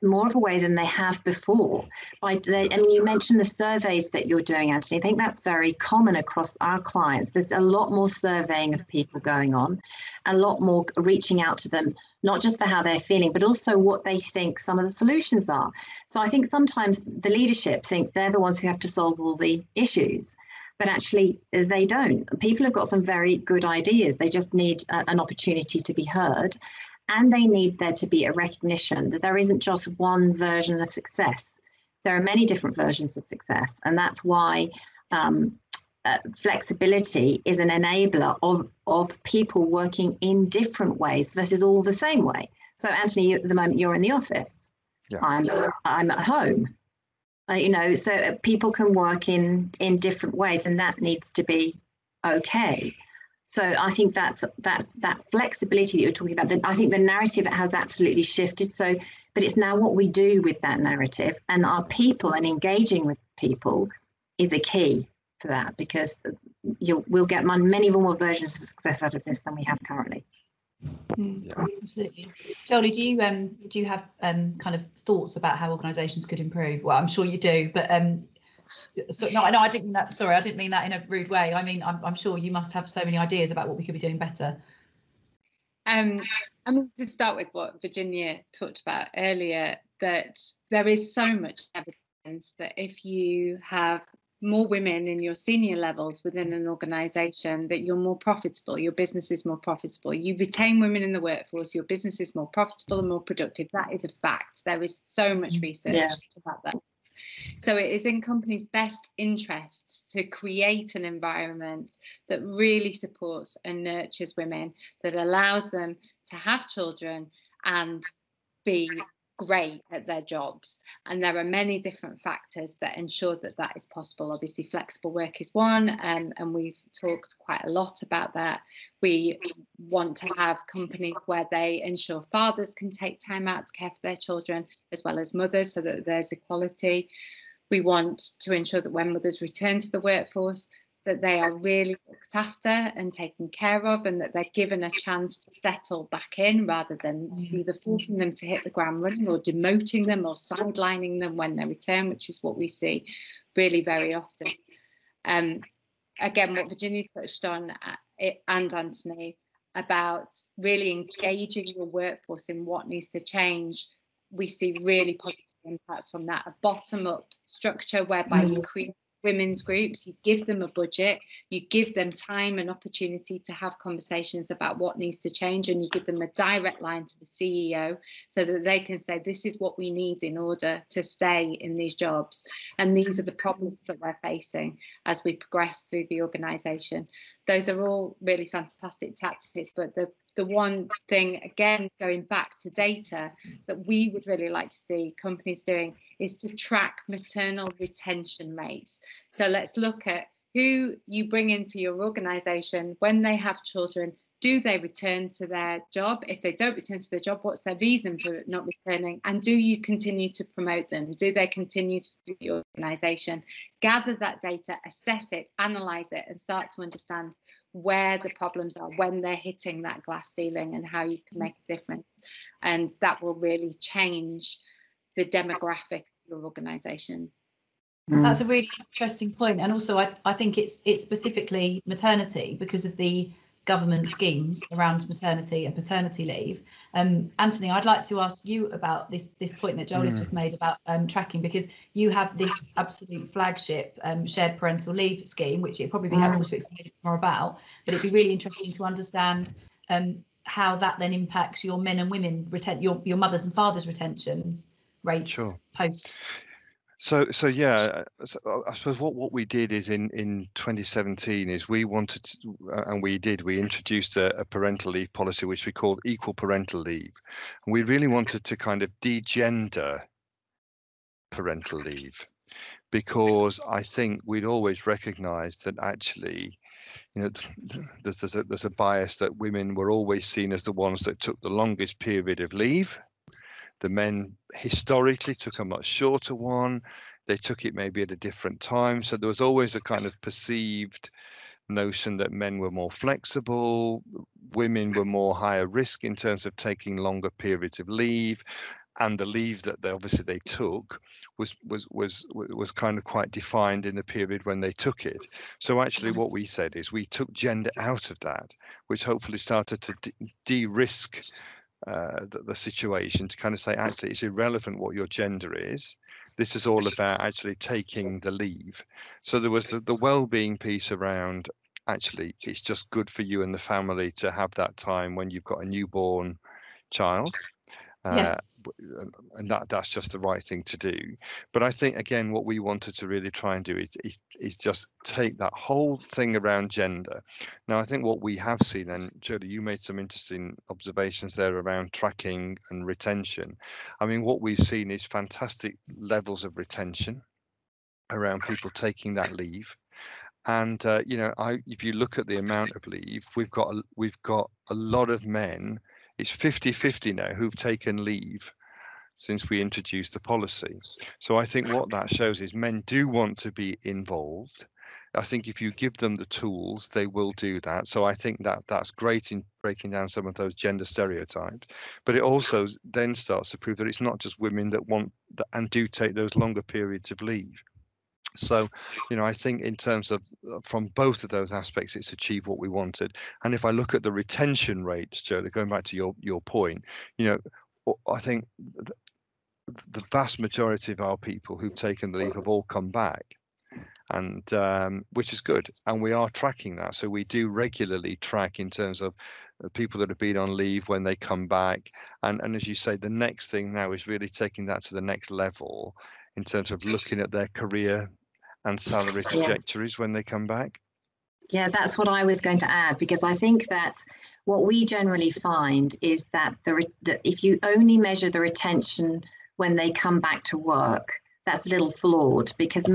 Speaker 4: more of a way than they have before. You mentioned the surveys that you're doing, Anthony. I think that's very common across our clients. There's a lot more surveying of people going on, a lot more reaching out to them, not just for how they're feeling, but also what they think some of the solutions are. So I think sometimes the leadership think they're the ones who have to solve all the issues, but actually they don't. People have got some very good ideas. They just need an opportunity to be heard, and they need there to be a recognition that there isn't just one version of success. There are many different versions of success, and that's why flexibility is an enabler of people working in different ways versus all the same way. So Anthony, at the moment you're in the office. Yeah. I'm at home. So people can work in different ways, and that needs to be okay. So I think that's that flexibility that you're talking about. I think the narrative has absolutely shifted. So, but it's now what we do with that narrative, and our people and engaging with people is a key to that, because we'll get many more versions of success out of this than we have currently.
Speaker 1: Yeah. Absolutely. Jolie, do you have kind of thoughts about how organisations could improve? Well, I'm sure you do, but so no, I didn't mean that. Sorry, I didn't mean that in a rude way. I mean, I'm sure you must have so many ideas about what we could be doing better.
Speaker 3: I mean, to start with what Virginia talked about earlier, that there is so much evidence that if you have more women in your senior levels within an organisation, that you're more profitable, your business is more profitable. You retain women in the workforce, your business is more profitable and more productive. That is a fact. There is so much research about that. So it is in companies' best interests to create an environment that really supports and nurtures women, that allows them to have children and be great at their jobs. And there are many different factors that ensure that that is possible. Obviously, flexible work is one, and we've talked quite a lot about that. We want to have companies where they ensure fathers can take time out to care for their children as well as mothers, so that there's equality. We want to ensure that when mothers return to the workforce, that they are really looked after and taken care of, and that they're given a chance to settle back in, rather than either forcing them to hit the ground running or demoting them or sidelining them when they return, which is what we see really very often. Again, what Virginia touched on, and Anthony, about really engaging your workforce in what needs to change, we see really positive impacts from that. A bottom-up structure whereby you create women's groups, you give them a budget, you give them time and opportunity to have conversations about what needs to change, and you give them a direct line to the CEO so that they can say, this is what we need in order to stay in these jobs, and these are the problems that we're facing as we progress through the organisation. Those are all really fantastic tactics, but the one thing, again, going back to data, that we would really like to see companies doing is to track maternal retention rates. So let's look at who you bring into your organisation when they have children. Do they return to their job? If they don't return to their job, what's their reason for not returning? And do you continue to promote them? Do they continue through the organisation? Gather that data, assess it, analyse it, and start to understand where the problems are when they're hitting that glass ceiling, and how you can make a difference. And that will really change the demographic of your organisation.
Speaker 1: That's a really interesting point. And also, I think it's specifically maternity, because of the government schemes around maternity and paternity leave. Anthony, I'd like to ask you about this point that Jolie's just made about tracking, because you have this absolute flagship shared parental leave scheme, which it'd probably be helpful to explain more about, but it'd be really interesting to understand how that then impacts your men and women, your mothers and fathers retentions rates post.
Speaker 5: So yeah, so I suppose what we did is in 2017 is we wanted to, and we introduced a parental leave policy which we called equal parental leave, and we really wanted to kind of degender parental leave, because I think we'd always recognised that actually, you know, there's a bias that women were always seen as the ones that took the longest period of leave. The men historically took a much shorter one. They took it maybe at a different time. So there was always a kind of perceived notion that men were more flexible, women were more higher risk in terms of taking longer periods of leave. And the leave that they took was kind of quite defined in the period when they took it. So actually what we said is we took gender out of that, which hopefully started to de-risk the situation, to kind of say, actually, it's irrelevant what your gender is. This is all about actually taking the leave. So there was the well-being piece around, actually, it's just good for you and the family to have that time when you've got a newborn child. And that's just the right thing to do. But I think, again, what we wanted to really try and do is just take that whole thing around gender. Now, I think what we have seen, and Jodie, you made some interesting observations there around tracking and retention. I mean, what we've seen is fantastic levels of retention around people taking that leave. And if you look at the amount of leave, we've got a lot of men. It's 50-50 now who've taken leave since we introduced the policy. So I think what that shows is men do want to be involved. I think if you give them the tools, they will do that. So I think that that's great in breaking down some of those gender stereotypes. But it also then starts to prove that it's not just women that want and do take those longer periods of leave. So, I think in terms of from both of those aspects, it's achieved what we wanted. And if I look at the retention rates, Joe, going back to your point, I think the vast majority of our people who've taken the leave have all come back, and which is good, and we are tracking that. So we do regularly track in terms of people that have been on leave when they come back, and as you say, the next thing now is really taking that to the next level in terms of looking at their career and salary trajectories when they come back.
Speaker 4: Yeah, that's what I was going to add, because I think that what we generally find is that if you only measure the retention when they come back to work, that's a little flawed, because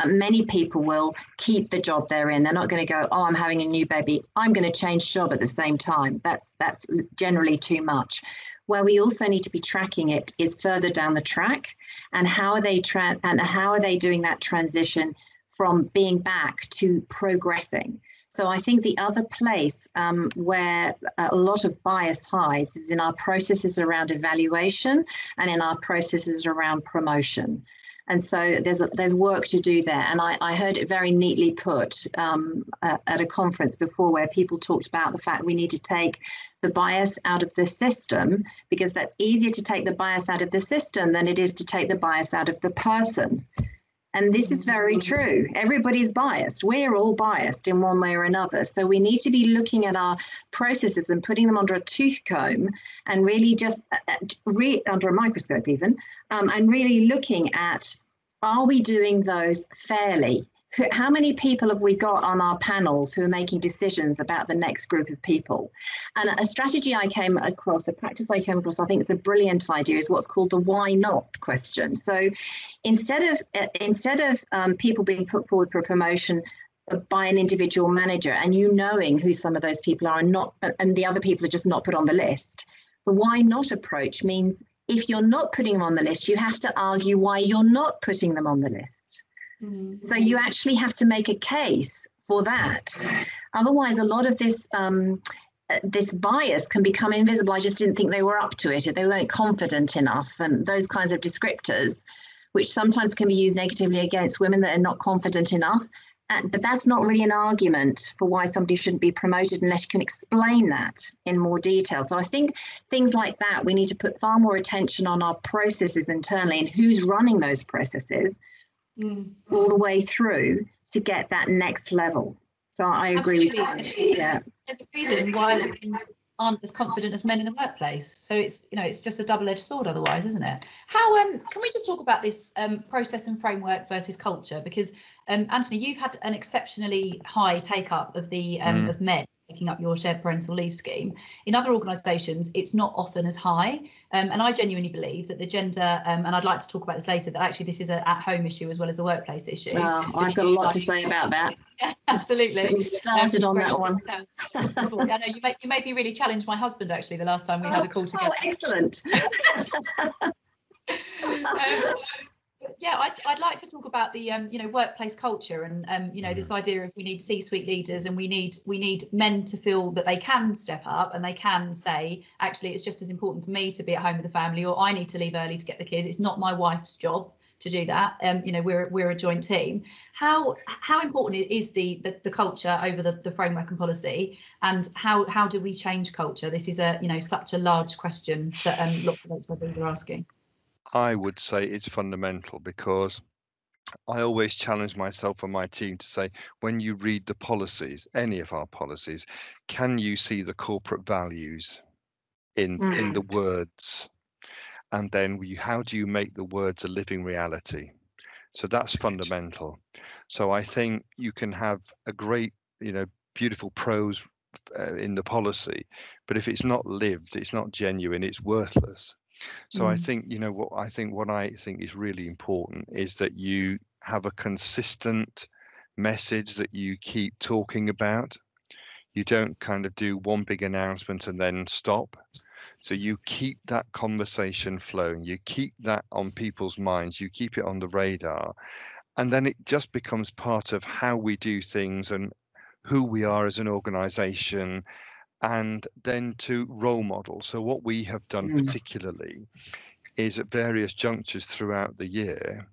Speaker 4: many people will keep the job they're in. They're not going to go, oh, I'm having a new baby, I'm going to change job at the same time. That's generally too much. Where we also need to be tracking it is further down the track, and how are they doing that transition from being back to progressing. So I think the other place where a lot of bias hides is in our processes around evaluation and in our processes around promotion. And so there's work to do there. And I heard it very neatly put at a conference before, where people talked about the fact we need to take the bias out of the system, because that's easier to take the bias out of the system than it is to take the bias out of the person. And this is very true. Everybody's biased. We're all biased in one way or another. So we need to be looking at our processes and putting them under a tooth comb, and really just under a microscope even, and really looking at, are we doing those fairly? How many people have we got on our panels who are making decisions about the next group of people? And a strategy I came across, a practice I came across, I think it's a brilliant idea, is what's called the why not question. So instead of people being put forward for a promotion by an individual manager, and you knowing who some of those people are and the other people are just not put on the list, the why not approach means if you're not putting them on the list, you have to argue why you're not putting them on the list. So you actually have to make a case for that. Otherwise, a lot of this this bias can become invisible. I just didn't think they were up to it. They weren't confident enough, and those kinds of descriptors, which sometimes can be used negatively against women that are not confident enough. But that's not really an argument for why somebody shouldn't be promoted unless you can explain that in more detail. So I think things like that, we need to put far more attention on our processes internally and who's running those processes all the way through to get that next level. So I agree with you. Yeah.
Speaker 6: There's a reason why women aren't as confident as men in the workplace. So it's just a double-edged sword otherwise, isn't it? How can we just talk about this process and framework versus culture? Because Anthony, you've had an exceptionally high take-up of the of men taking up your shared parental leave scheme. In other organisations, it's not often as high. And I genuinely believe that the gender, and I'd like to talk about this later, that actually this is an at-home issue as well as a workplace issue.
Speaker 4: I've got a lot to say about that.
Speaker 6: Yeah, absolutely.
Speaker 4: We started on that one.
Speaker 6: I know you made me really challenge my husband actually the last time we had a call together.
Speaker 4: Oh, excellent.
Speaker 6: Yeah, I'd like to talk about the workplace culture and this idea of we need C-suite leaders, and we need men to feel that they can step up and they can say, actually, it's just as important for me to be at home with the family, or I need to leave early to get the kids. It's not my wife's job to do that. We're a joint team. How important is the culture over the framework and policy, and how do we change culture? This is such a large question that lots of HRBs are asking.
Speaker 5: I would say it's fundamental, because I always challenge myself and my team to say, when you read the policies, any of our policies, can you see the corporate values in the words? And then how do you make the words a living reality? So that's fundamental. So I think you can have a great, beautiful prose in the policy, but if it's not lived, it's not genuine, it's worthless. So I think, what I think is really important is that you have a consistent message that you keep talking about. You don't kind of do one big announcement and then stop. So you keep that conversation flowing, you keep that on people's minds, you keep it on the radar, And then it just becomes part of how we do things and who we are as an organization, and then to role model. So what we have done particularly is at various junctures throughout the year,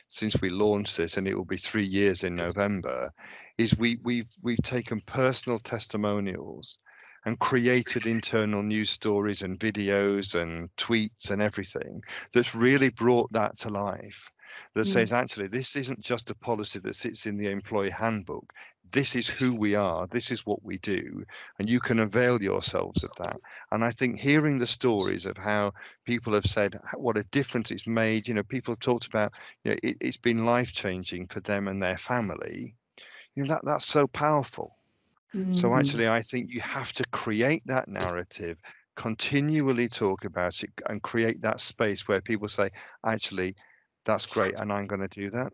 Speaker 5: since we launched this, and it will be 3 years in November, is we've taken personal testimonials and created internal news stories and videos and tweets and everything that's really brought that to life. That says, actually, this isn't just a policy that sits in the employee handbook. This is who we are. This is what we do. And you can avail yourselves of that. And I think hearing the stories of how people have said what a difference it's made, people have talked about, it's been life-changing for them and their family. That's so powerful. So actually, I think you have to create that narrative, continually talk about it, and create that space where people say, actually, that's great, and I'm going to do that.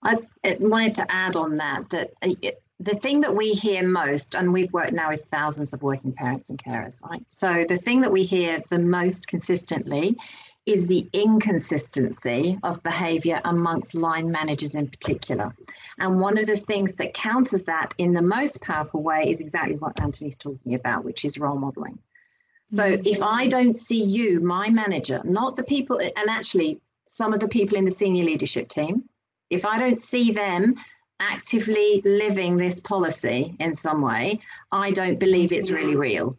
Speaker 4: I wanted to add on that the thing that we hear most, and we've worked now with thousands of working parents and carers, right? So the thing that we hear the most consistently is the inconsistency of behaviour amongst line managers in particular. And one of the things that counters that in the most powerful way is exactly what Anthony's talking about, which is role modelling. So if I don't see you, my manager, not the people, and actually some of the people in the senior leadership team, if I don't see them actively living this policy in some way, I don't believe it's really real.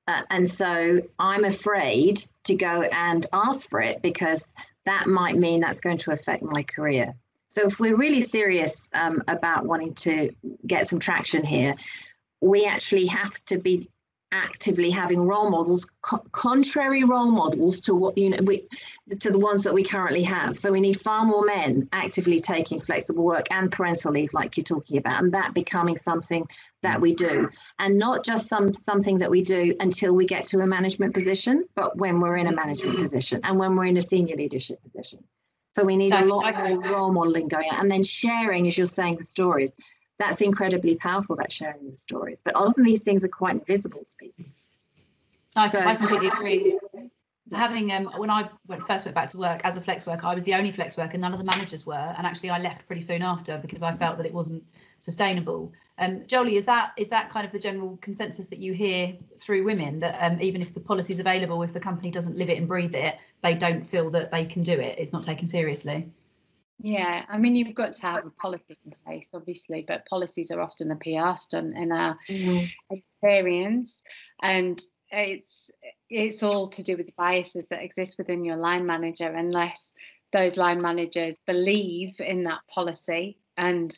Speaker 4: And so I'm afraid to go and ask for it, because that might mean that's going to affect my career. So if we're really serious about wanting to get some traction here, we actually have to be actively having role models, contrary role models to what to the ones that we currently have. So we need far more men actively taking flexible work and parental leave, like you're talking about, and that becoming something that we do, and not just something that we do until we get to a management position, but when we're in a management position and when we're in a senior leadership position. So we need a lot more role modeling going on, and then sharing, as you're saying, the stories. That's incredibly powerful, that sharing the stories. But often these things are quite invisible to people.
Speaker 6: I completely agree. Having when I first went back to work as a flex worker, I was the only flex worker, none of the managers were, and actually I left pretty soon after because I felt that it wasn't sustainable. Jolie, is that kind of the general consensus that you hear through women, that even if the policy is available, if the company doesn't live it and breathe it, they don't feel that they can do it? It's not taken seriously.
Speaker 3: Yeah, I mean, you've got to have a policy in place, obviously, but policies are often a PR stunt in our experience, and it's all to do with the biases that exist within your line manager. Unless those line managers believe in that policy and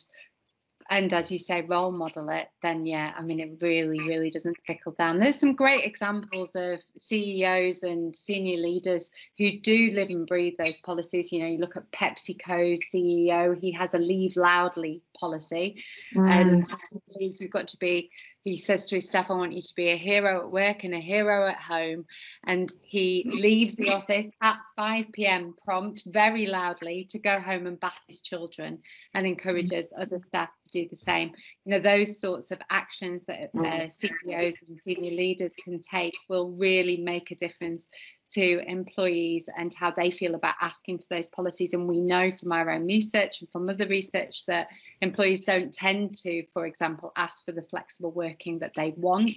Speaker 3: as you say, role model it, then yeah, I mean, it really doesn't trickle down. There's some great examples of CEOs and senior leaders who do live and breathe those policies. You look at PepsiCo's CEO, he has a leave loudly policy, and he believes we've got to be, he says to his staff, I want you to be a hero at work and a hero at home. And he leaves the office at 5 p.m. prompt, very loudly, to go home and bath his children, and encourages other staff to do the same. Those sorts of actions that CEOs and senior leaders can take will really make a difference to employees and how they feel about asking for those policies. And we know from our own research and from other research that employees don't tend to, for example, ask for the flexible working that they want.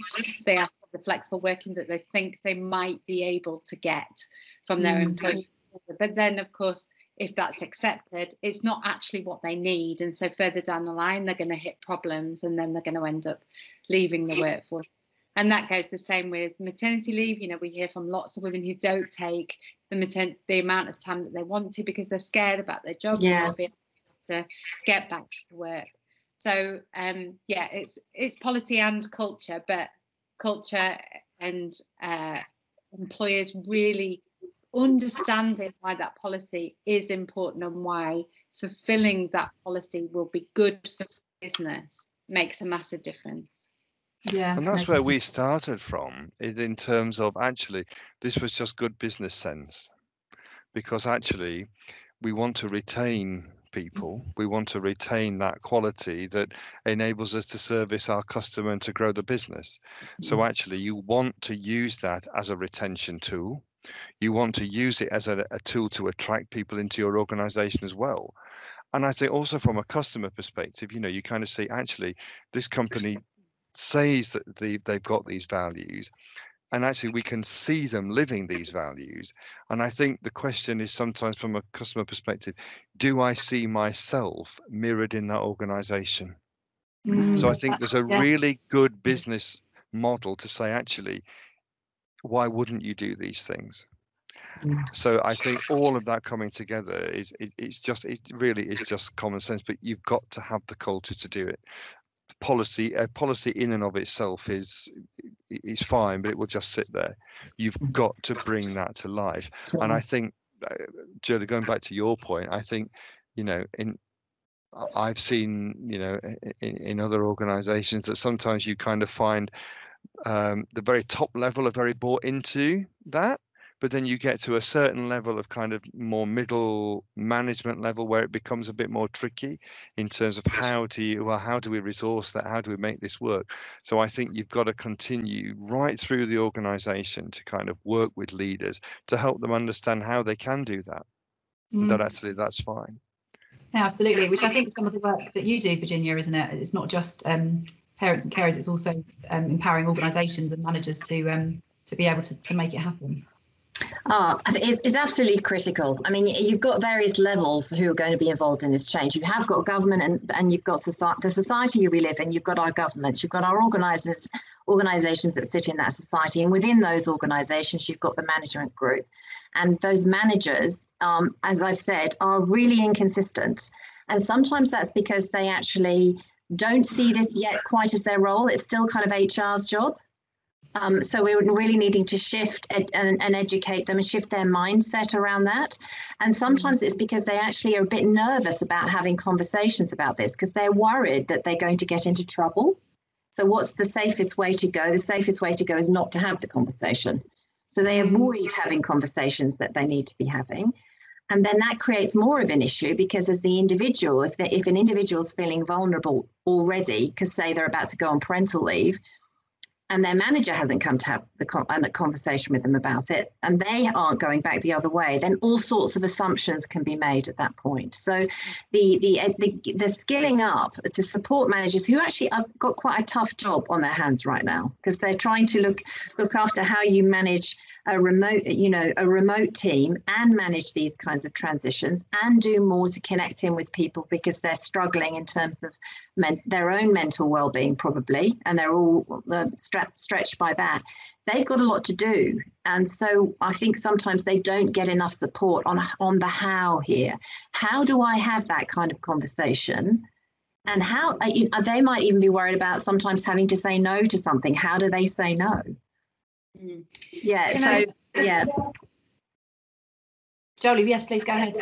Speaker 3: They ask for the flexible working that they think they might be able to get from their employer. But then, of course, if that's accepted, it's not actually what they need. And so further down the line, they're going to hit problems, and then they're going to end up leaving the workforce. And that goes the same with maternity leave. We hear from lots of women who don't take the amount of time that they want to because they're scared about their jobs and they'll be able to get back to work. So it's policy and culture, but culture and employers really understanding why that policy is important and why fulfilling that policy will be good for business makes a massive difference.
Speaker 5: Yeah, and that's where we started from, is in terms of actually this was just good business sense, because actually we want to retain people, we want to retain that quality that enables us to service our customer and to grow the business. So actually you want to use that as a retention tool, You want to use it as a tool to attract people into your organization as well. And I think also from a customer perspective, you know, you kind of say, actually, this company says that they've got these values, and actually we can see them living these values. And I think the question is sometimes from a customer perspective, do I see myself mirrored in that organization? So I think there's a really good business model to say, actually, why wouldn't you do these things? So I think all of that coming together it really is just common sense, but you've got to have the culture to do it. Policy in and of itself is fine, but it will just sit there. You've got to bring that to life. And I think, Julie, going back to your point, I think, you know, I've seen, you know, in other organizations that sometimes you kind of find the very top level are very bought into that, but then you get to a certain level of kind of more middle management level where it becomes a bit more tricky in terms of how do we resource that, how do we make this work. So I think you've got to continue right through the organization to kind of work with leaders to help them understand how they can do that. That actually that's fine.
Speaker 6: Yeah, absolutely, which I think some of the work that you do, Virginia, isn't it? It's not just parents and carers, it's also empowering organisations and managers to be able to make it happen.
Speaker 4: It's absolutely critical. I mean, you've got various levels who are going to be involved in this change. You have got government and you've got the society we live in. You've got our governments, you've got our organisations that sit in that society. And within those organisations, you've got the management group. And those managers, as I've said, are really inconsistent. And sometimes that's because they actually don't see this yet quite as their role. It's still kind of HR's job. So we're really needing to shift and educate them and shift their mindset around that. And sometimes it's because they actually are a bit nervous about having conversations about this because they're worried that they're going to get into trouble. So what's the safest way to go? The safest way to go is not to have the conversation. So they avoid having conversations that they need to be having. And then that creates more of an issue because as the individual, if an individual is feeling vulnerable already, because say they're about to go on parental leave, and their manager hasn't come to have the conversation with them about it, and they aren't going back the other way, then all sorts of assumptions can be made at that point. So the skilling up to support managers who actually have got quite a tough job on their hands right now, because they're trying to look after how you manage a remote team and manage these kinds of transitions and do more to connect in with people because they're struggling in terms of their own mental well-being probably, and they're all stretched by that. They've got a lot to do, and so I think sometimes they don't get enough support on the how here. How do I have that kind of conversation? And how they might even be worried about sometimes having to say no to something. How do they say no? Yeah, yeah.
Speaker 6: Jolie, yes, please go ahead.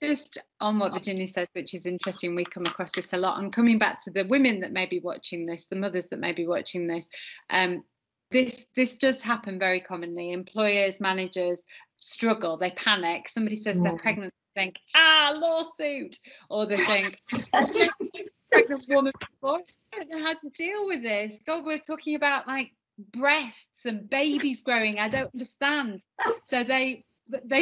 Speaker 3: Just on what Virginia says, which is interesting, we come across this a lot. And coming back to the women that may be watching this, the mothers that may be watching this, this does happen very commonly. Employers, managers struggle, they panic. Somebody says they're pregnant, they think, lawsuit, or they think, pregnant woman, I don't know how to deal with this. God, we're talking about like breasts and babies growing. I don't understand. So they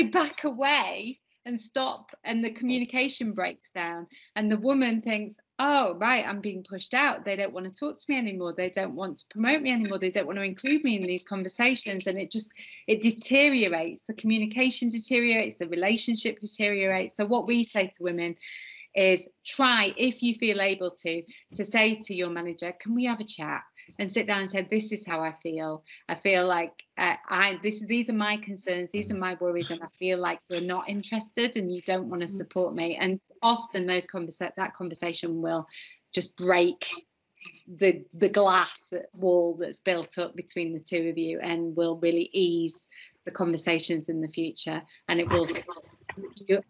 Speaker 3: back away and stop, and the communication breaks down, and the woman thinks, oh right, I'm being pushed out, they don't want to talk to me anymore, they don't want to promote me anymore, they don't want to include me in these conversations, and it deteriorates, the communication deteriorates, the relationship deteriorates. So what we say to women is try, if you feel able to say to your manager, can we have a chat, and sit down and say, this is how I feel like these are my concerns, these are my worries, and I feel like you're not interested and you don't want to support me. And often that conversation will just break the glass wall that's built up between the two of you, and will really ease the conversations in the future. And it will, you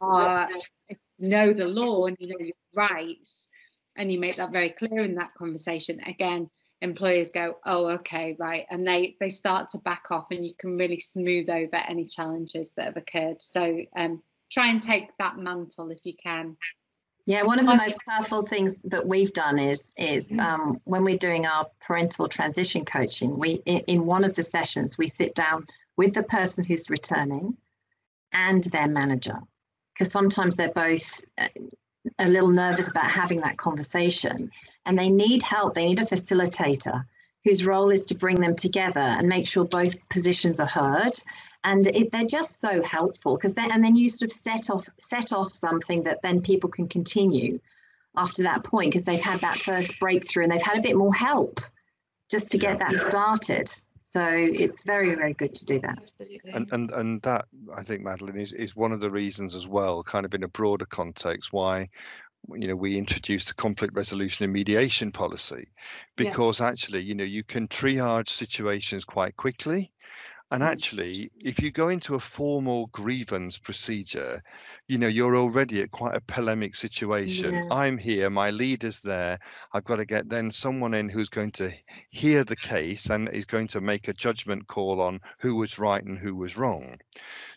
Speaker 3: know the law and you know your rights, and you make that very clear in that conversation, again, employers go, oh okay, right, and they start to back off, and you can really smooth over any challenges that have occurred. So try and take that mantle if you can.
Speaker 4: Yeah, one of the most powerful things that we've done is when we're doing our parental transition coaching, in one of the sessions we sit down with the person who's returning and their manager, because sometimes they're both a little nervous about having that conversation, and they need help. They need a facilitator whose role is to bring them together and make sure both positions are heard. And they're just so helpful, because then you sort of set off something that then people can continue after that point, because they've had that first breakthrough and they've had a bit more help just to get that started. So it's very, very good to do that.
Speaker 6: Absolutely.
Speaker 5: And that, I think, Madeline, is one of the reasons as well, kind of in a broader context, why we introduced a conflict resolution and mediation policy, because actually, you can triage situations quite quickly. And actually, if you go into a formal grievance procedure, you're already at quite a polemic situation.
Speaker 4: Yeah.
Speaker 5: I'm here, my leader's there. I've got to get then someone in who's going to hear the case and is going to make a judgment call on who was right and who was wrong.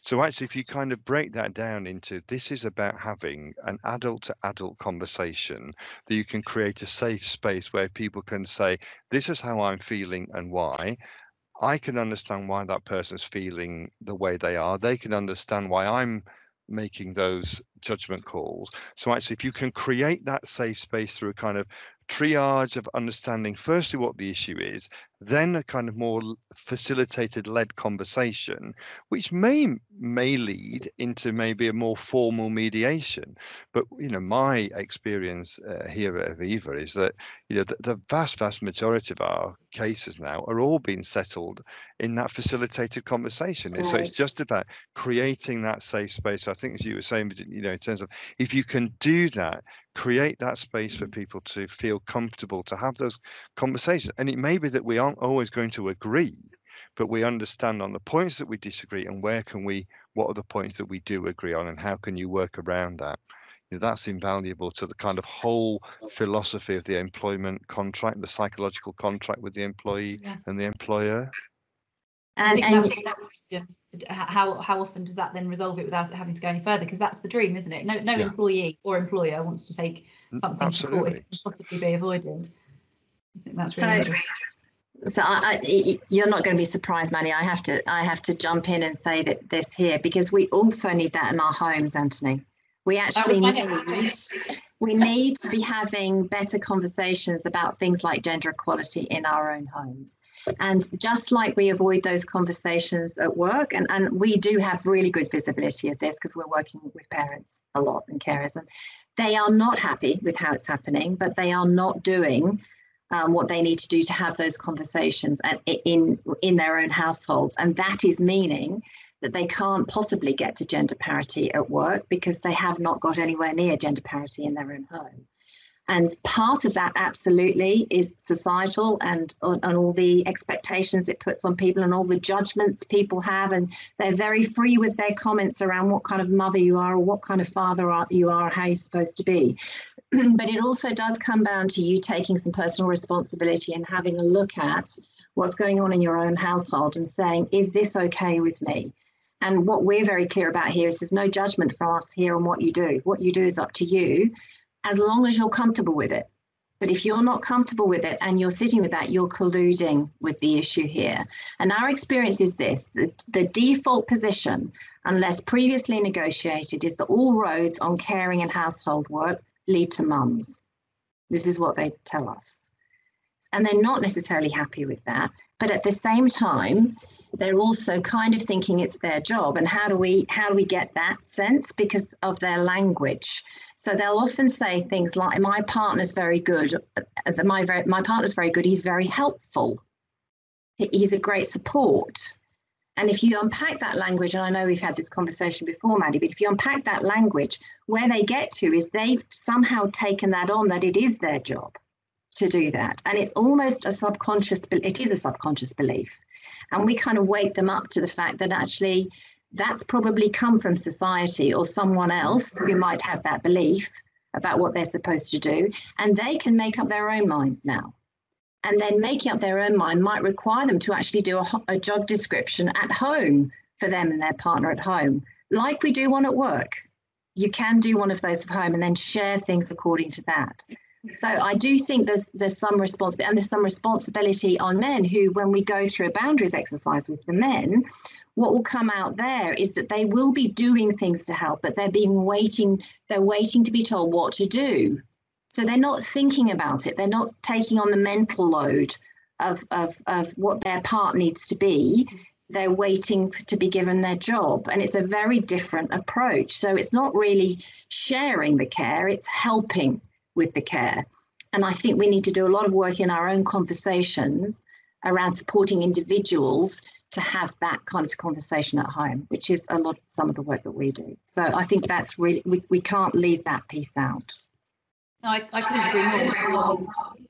Speaker 5: So actually, if you kind of break that down into, this is about having an adult to adult conversation, that you can create a safe space where people can say, this is how I'm feeling and why. I can understand why that person's feeling the way they are. They can understand why I'm making those judgment calls. So actually, if you can create that safe space through a kind of triage of understanding firstly what the issue is, then a kind of more facilitated led conversation, which may lead into maybe a more formal mediation. But my experience here at Aviva is that the vast majority of our cases now are all being settled in that facilitated conversation. Right. So it's just about creating that safe space. I think, as you were saying, in terms of, if you can do that, create that space for people to feel comfortable to have those conversations. And it may be that we aren't always going to agree, but we understand on the points that we disagree and what are the points that we do agree on, and how can you work around that. That's invaluable to the kind of whole philosophy of the employment contract, the psychological contract with the employee and the employer.
Speaker 6: And I think that's the question. How often does that then resolve it without it having to go any further? Because that's the dream, isn't it? No employee or employer wants to take something to court if it can possibly be avoided. I think that's really interesting.
Speaker 4: So you're not going to be surprised, Maddy. I have to jump in and say that this here, because we also need that in our homes, Anthony. We actually need to be having better conversations about things like gender equality in our own homes. And just like we avoid those conversations at work, and we do have really good visibility of this because we're working with parents a lot and carers, and they are not happy with how it's happening, but they are not doing what they need to do to have those conversations in their own households. And that is meaning that they can't possibly get to gender parity at work because they have not got anywhere near gender parity in their own home. And part of that absolutely is societal and all the expectations it puts on people and all the judgments people have. And they're very free with their comments around what kind of mother you are or what kind of father you are, how you're supposed to be. But it also does come down to you taking some personal responsibility and having a look at what's going on in your own household and saying, is this okay with me? And what we're very clear about here is there's no judgment from us here on what you do. What you do is up to you, as long as you're comfortable with it. But if you're not comfortable with it and you're sitting with that, you're colluding with the issue here. And our experience is this, the default position, unless previously negotiated, is that all roads on caring and household work lead to mums. This is what they tell us. And they're not necessarily happy with that. But at the same time, they're also kind of thinking it's their job. And how do we get that sense? Because of their language. So they'll often say things like, my partner's very good. My partner's very good. He's very helpful. He's a great support. And if you unpack that language, and I know we've had this conversation before, Maddy, but if you unpack that language, where they get to is they've somehow taken that on, that it is their job to do that. And it's almost a subconscious belief. And we kind of wake them up to the fact that actually that's probably come from society or someone else who might have that belief about what they're supposed to do. And they can make up their own mind now. And then making up their own mind might require them to actually do a job description at home for them and their partner at home, like we do one at work. You can do one of those at home and then share things according to that. So I do think there's some responsibility, and there's some responsibility on men who, when we go through a boundaries exercise with the men, what will come out there is that they will be doing things to help, but they're waiting to be told what to do. So they're not thinking about it. They're not taking on the mental load of what their part needs to be. They're waiting to be given their job. And it's a very different approach. So it's not really sharing the care, it's helping with the care. And I think we need to do a lot of work in our own conversations around supporting individuals to have that kind of conversation at home, which is some of the work that we do. So I think that's really, we can't leave that piece out.
Speaker 6: No, I couldn't agree more.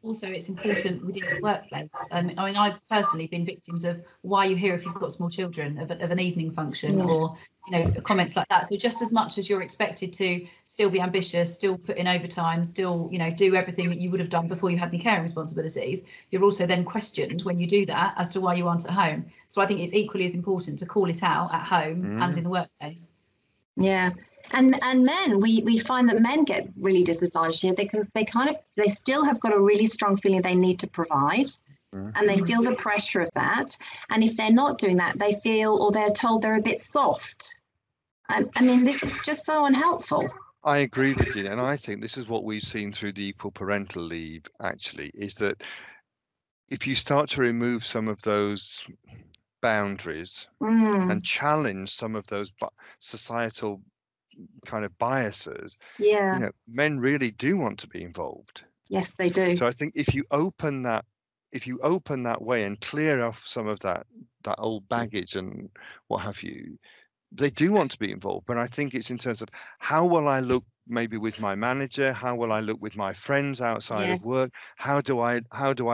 Speaker 6: Also, it's important within the workplace. I mean, I've personally been victims of why are you here if you've got small children, of an evening function, or comments like that. So just as much as you're expected to still be ambitious, still put in overtime, still do everything that you would have done before you had any caring responsibilities, you're also then questioned when you do that as to why you aren't at home. So I think it's equally as important to call it out at home and in the workplace.
Speaker 4: Yeah. And men, we find that men get really disadvantaged here because they still have got a really strong feeling they need to provide, and they feel the pressure of that. And if they're not doing that, they feel, or they're told, they're a bit soft. I mean, this is just so unhelpful.
Speaker 5: I agree with you, and I think this is what we've seen through the equal parental leave, actually, is that if you start to remove some of those boundaries and challenge some of those societal kind of biases, men really do want to be involved.
Speaker 4: Yes, they do.
Speaker 5: So I think if you open that way and clear off some of that old baggage and what have you, they do want to be involved. But I think it's in terms of how will I look maybe with my manager, how will I look with my friends outside of work, how do I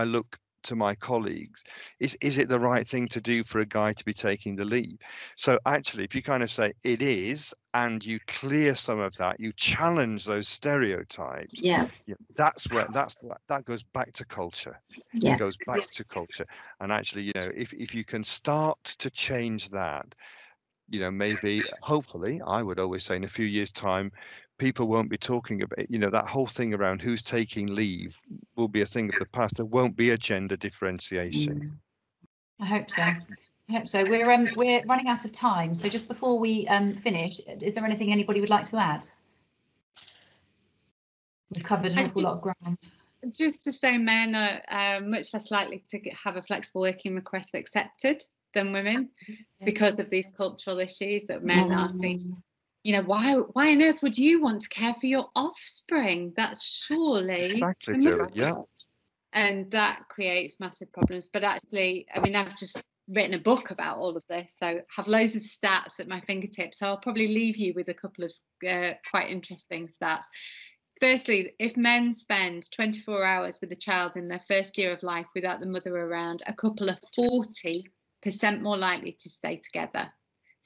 Speaker 5: look to my colleagues? Is it the right thing to do for a guy to be taking the lead? So actually, if you kind of say it is, and you clear some of that, you challenge those stereotypes, that goes back to culture. It goes back to culture. And actually, if you can start to change that, maybe, hopefully, I would always say in a few years' time, people won't be talking about, that whole thing around who's taking leave will be a thing of the past. There won't be a gender differentiation.
Speaker 6: I hope so. We're running out of time. So just before we finish, is there anything anybody would like to add? We've covered an awful lot of ground.
Speaker 3: Just to say, men are much less likely to have a flexible working request accepted than women because of these cultural issues that men are seeing. Why on earth would you want to care for your offspring? That's surely and that creates massive problems. But actually, I mean, I've just written a book about all of this, so I have loads of stats at my fingertips. So I'll probably leave you with a couple of quite interesting stats. Firstly, if men spend 24 hours with a child in their first year of life without the mother around, a couple are 40% more likely to stay together.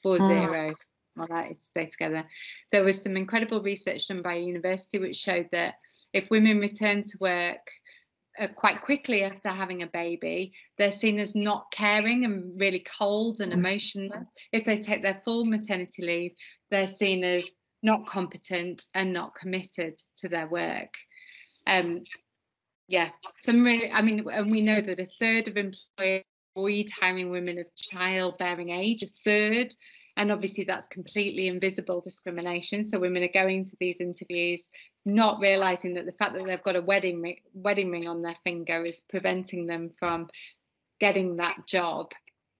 Speaker 3: 40 more likely to stay together. There was some incredible research done by a university which showed that if women return to work quite quickly after having a baby, they're seen as not caring and really cold and emotionless. If they take their full maternity leave, they're seen as not competent and not committed to their work. Some really, I mean, and we know that a third of employers avoid hiring women of childbearing age, a third, and obviously that's completely invisible discrimination. So women are going to these interviews not realising that the fact that they've got a wedding ring on their finger is preventing them from getting that job.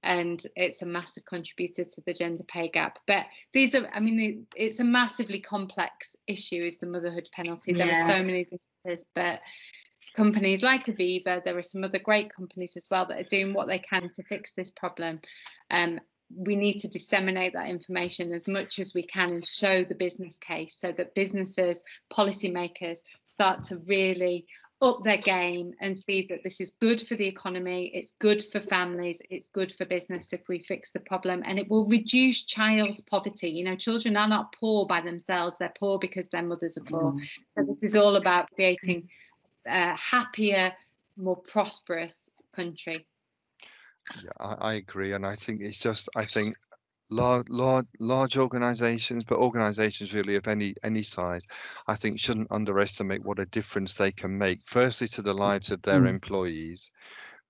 Speaker 3: And it's a massive contributor to the gender pay gap. But these are, I mean, it's a massively complex issue, is the motherhood penalty. There are so many differences, but companies like Aviva, there are some other great companies as well that are doing what they can to fix this problem. We need to disseminate that information as much as we can and show the business case so that businesses, policymakers start to really up their game and see that this is good for the economy, it's good for families, it's good for business if we fix the problem, and it will reduce child poverty. Children are not poor by themselves, they're poor because their mothers are poor. So this is all about creating a happier, more prosperous country.
Speaker 5: Yeah, I agree, and I think it's just, I think large organisations, but organisations really of any size, I think shouldn't underestimate what a difference they can make. Firstly, to the lives of their employees,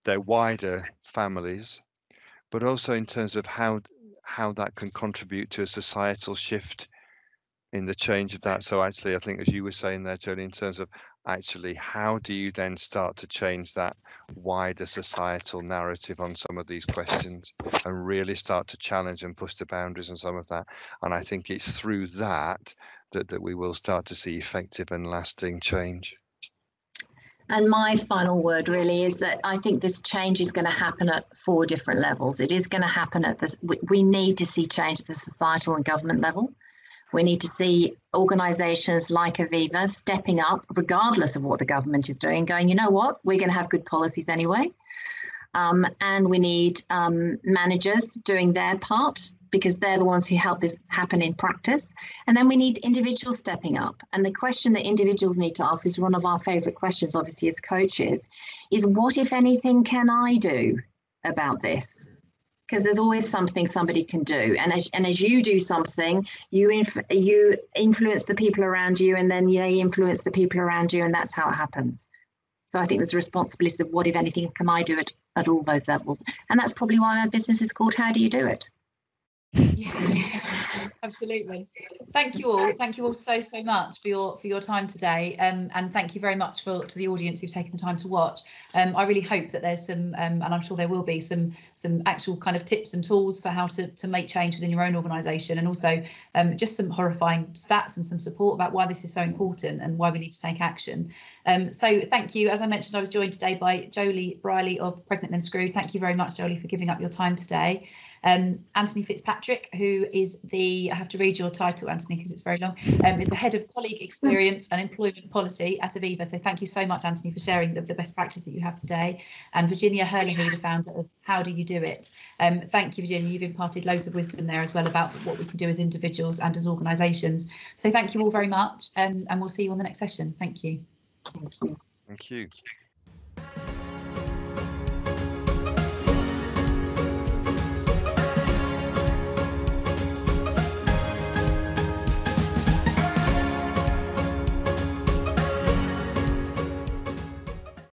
Speaker 5: their wider families, but also in terms of how that can contribute to a societal shift in the change of that. So actually, I think, as you were saying there, Jodie, in terms of actually how do you then start to change that wider societal narrative on some of these questions and really start to challenge and push the boundaries on some of that. And I think it's through that we will start to see effective and lasting change.
Speaker 4: And my final word really is that I think this change is going to happen at 4 different levels. It is going to happen at this. We need to see change at the societal and government level. We need to see organisations like Aviva stepping up, regardless of what the government is doing, going, you know what, we're going to have good policies anyway. And we need managers doing their part, because they're the ones who help this happen in practice. And then we need individuals stepping up. And the question that individuals need to ask is one of our favourite questions, obviously, as coaches, is what, if anything, can I do about this? Because there's always something somebody can do. And as you do something, you influence the people around you, and then they influence the people around you, and that's how it happens. So I think there's a responsibility of what, if anything, can I do at all those levels? And that's probably why my business is called How Do You Do It?
Speaker 6: Yeah, absolutely. Thank you all so much for your time today, and thank you very much to the audience who've taken the time to watch. I really hope that there's some and I'm sure there will be some actual kind of tips and tools for how to make change within your own organisation, and also just some horrifying stats and some support about why this is so important and why we need to take action. So thank you. As I mentioned, I was joined today by Jolie Briley of Pregnant Then Screwed. Thank you very much, Jolie, for giving up your time today. Anthony Fitzpatrick, who is I have to read your title, Anthony, because it's very long, is the Head of Colleague Experience and Employment Policy at Aviva. So thank you so much, Anthony, for sharing the best practice that you have today. And Virginia Hurley, the founder of How Do You Do It? Thank you, Virginia. You've imparted loads of wisdom there as well about what we can do as individuals and as organisations. So thank you all very much, and we'll see you on the next session. Thank you.
Speaker 4: Thank you.
Speaker 5: Thank you.